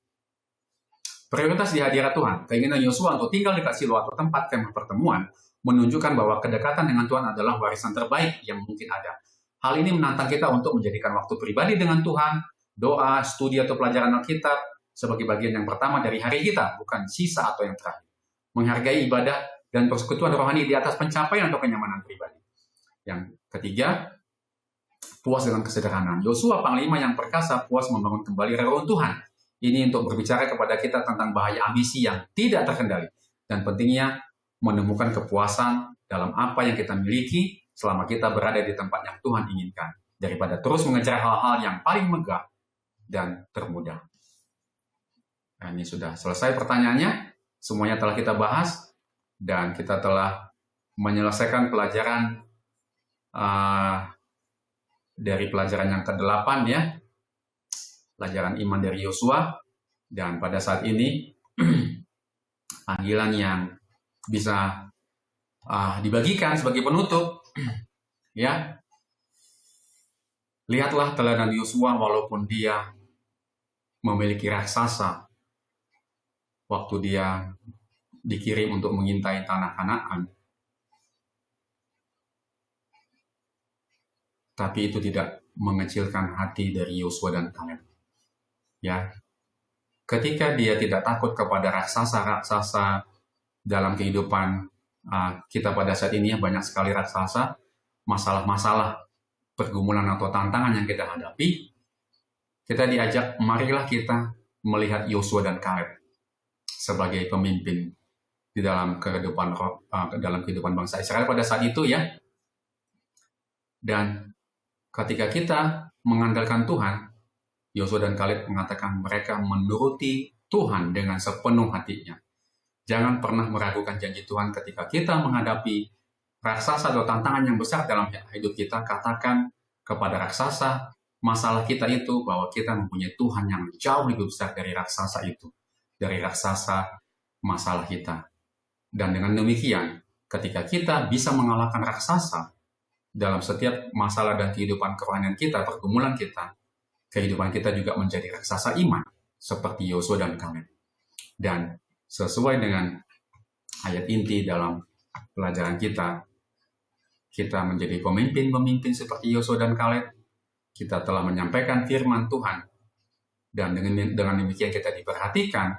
Prioritas di hadirat Tuhan, keinginan Yosua untuk tinggal dekat Silo atau tempat kemah pertemuan, menunjukkan bahwa kedekatan dengan Tuhan adalah warisan terbaik yang mungkin ada. Hal ini menantang kita untuk menjadikan waktu pribadi dengan Tuhan, doa, studi atau pelajaran Alkitab sebagai bagian yang pertama dari hari kita, bukan sisa atau yang terakhir. Menghargai ibadah dan persekutuan rohani di atas pencapaian atau kenyamanan pribadi. Yang ketiga, puas dengan kesederhanaan. Yosua, panglima yang perkasa, puas membangun kembali reruntuhan. Ini untuk berbicara kepada kita tentang bahaya ambisi yang tidak terkendali dan pentingnya menemukan kepuasan dalam apa yang kita miliki selama kita berada di tempat yang Tuhan inginkan, daripada terus mengejar hal-hal yang paling megah dan termudah. Nah, ini sudah selesai pertanyaannya, semuanya telah kita bahas, dan kita telah menyelesaikan pelajaran dari pelajaran yang ke-8 ya, pelajaran iman dari Yosua, dan pada saat ini panggilan yang bisa dibagikan sebagai penutup ya. Lihatlah teladan Yosua, walaupun dia memiliki raksasa waktu dia dikirim untuk mengintai tanah Kanaan, tapi itu tidak mengecilkan hati dari Yosua dan Kaleb. Ya, ketika dia tidak takut kepada raksasa-raksasa dalam kehidupan kita pada saat ini, ya, banyak sekali raksasa, masalah-masalah, pergumulan atau tantangan yang kita hadapi, kita diajak, marilah kita melihat Yosua dan Kaleb sebagai pemimpin di dalam kehidupan bangsa Israel pada saat itu ya. Dan ketika kita mengandalkan Tuhan, Yosua dan Kaleb mengatakan mereka menuruti Tuhan dengan sepenuh hatinya. Jangan pernah meragukan janji Tuhan ketika kita menghadapi raksasa atau tantangan yang besar dalam hidup kita. Katakan kepada raksasa masalah kita itu bahwa kita mempunyai Tuhan yang jauh lebih besar dari raksasa itu, dari raksasa masalah kita. Dan dengan demikian, ketika kita bisa mengalahkan raksasa dalam setiap masalah dan kehidupan kerohanian kita, pergumulan kita, kehidupan kita juga menjadi raksasa iman, seperti Yosua dan Kaleb. Dan sesuai dengan ayat inti dalam pelajaran kita menjadi pemimpin-pemimpin seperti Yosua dan Kaleb. Kita telah menyampaikan firman Tuhan, dan dengan demikian kita diperhatikan,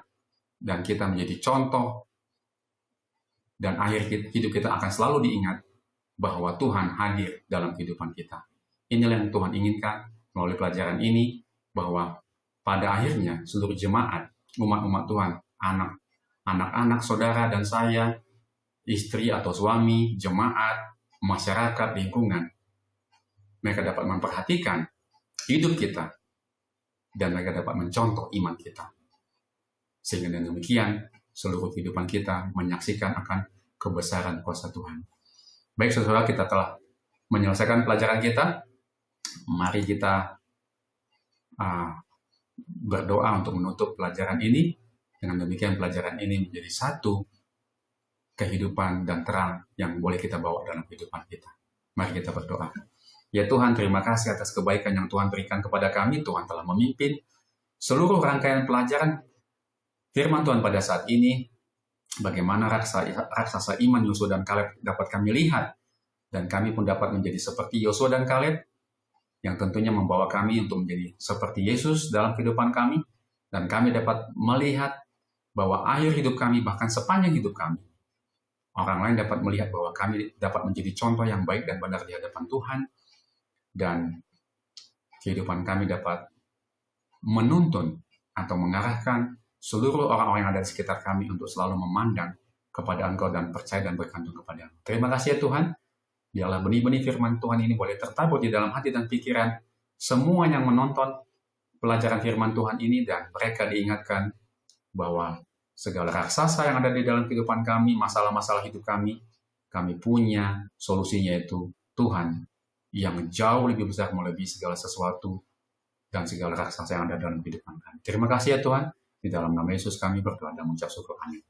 dan kita menjadi contoh, dan akhir hidup kita akan selalu diingat bahwa Tuhan hadir dalam kehidupan kita. Inilah yang Tuhan inginkan melalui pelajaran ini, bahwa pada akhirnya seluruh jemaat, umat-umat Tuhan, anak-anak, saudara dan saya, istri atau suami, jemaat, masyarakat, lingkungan, mereka dapat memperhatikan hidup kita, dan mereka dapat mencontoh iman kita. Sehingga dengan demikian, seluruh kehidupan kita menyaksikan akan kebesaran kuasa Tuhan. Baik, saudara, kita telah menyelesaikan pelajaran kita. Mari kita berdoa untuk menutup pelajaran ini. Dengan demikian, pelajaran ini menjadi satu kehidupan dan terang yang boleh kita bawa dalam kehidupan kita. Mari kita berdoa. Ya Tuhan, terima kasih atas kebaikan yang Tuhan berikan kepada kami. Tuhan telah memimpin seluruh rangkaian pelajaran firman Tuhan pada saat ini. Bagaimana raksasa iman Yosua dan Kaleb dapat kami lihat. Dan kami pun dapat menjadi seperti Yosua dan Kaleb, yang tentunya membawa kami untuk menjadi seperti Yesus dalam kehidupan kami. Dan kami dapat melihat bahwa akhir hidup kami, bahkan sepanjang hidup kami, orang lain dapat melihat bahwa kami dapat menjadi contoh yang baik dan benar di hadapan Tuhan. Dan kehidupan kami dapat menuntun atau mengarahkan seluruh orang-orang yang ada di sekitar kami untuk selalu memandang kepada Engkau dan percaya dan bergantung kepada Engkau. Terima kasih ya Tuhan. Biarlah benih-benih firman Tuhan ini boleh tertabur di dalam hati dan pikiran semua yang menonton pelajaran firman Tuhan ini, dan mereka diingatkan bahwa segala raksasa yang ada di dalam kehidupan kami, masalah-masalah hidup kami punya solusinya, yaitu Tuhan yang jauh lebih besar melebihi segala sesuatu dan segala raksasa yang ada dalam kehidupan kami. Terima kasih ya Tuhan. Di dalam nama Yesus kami berdoa dan mengucap syukur. Amin.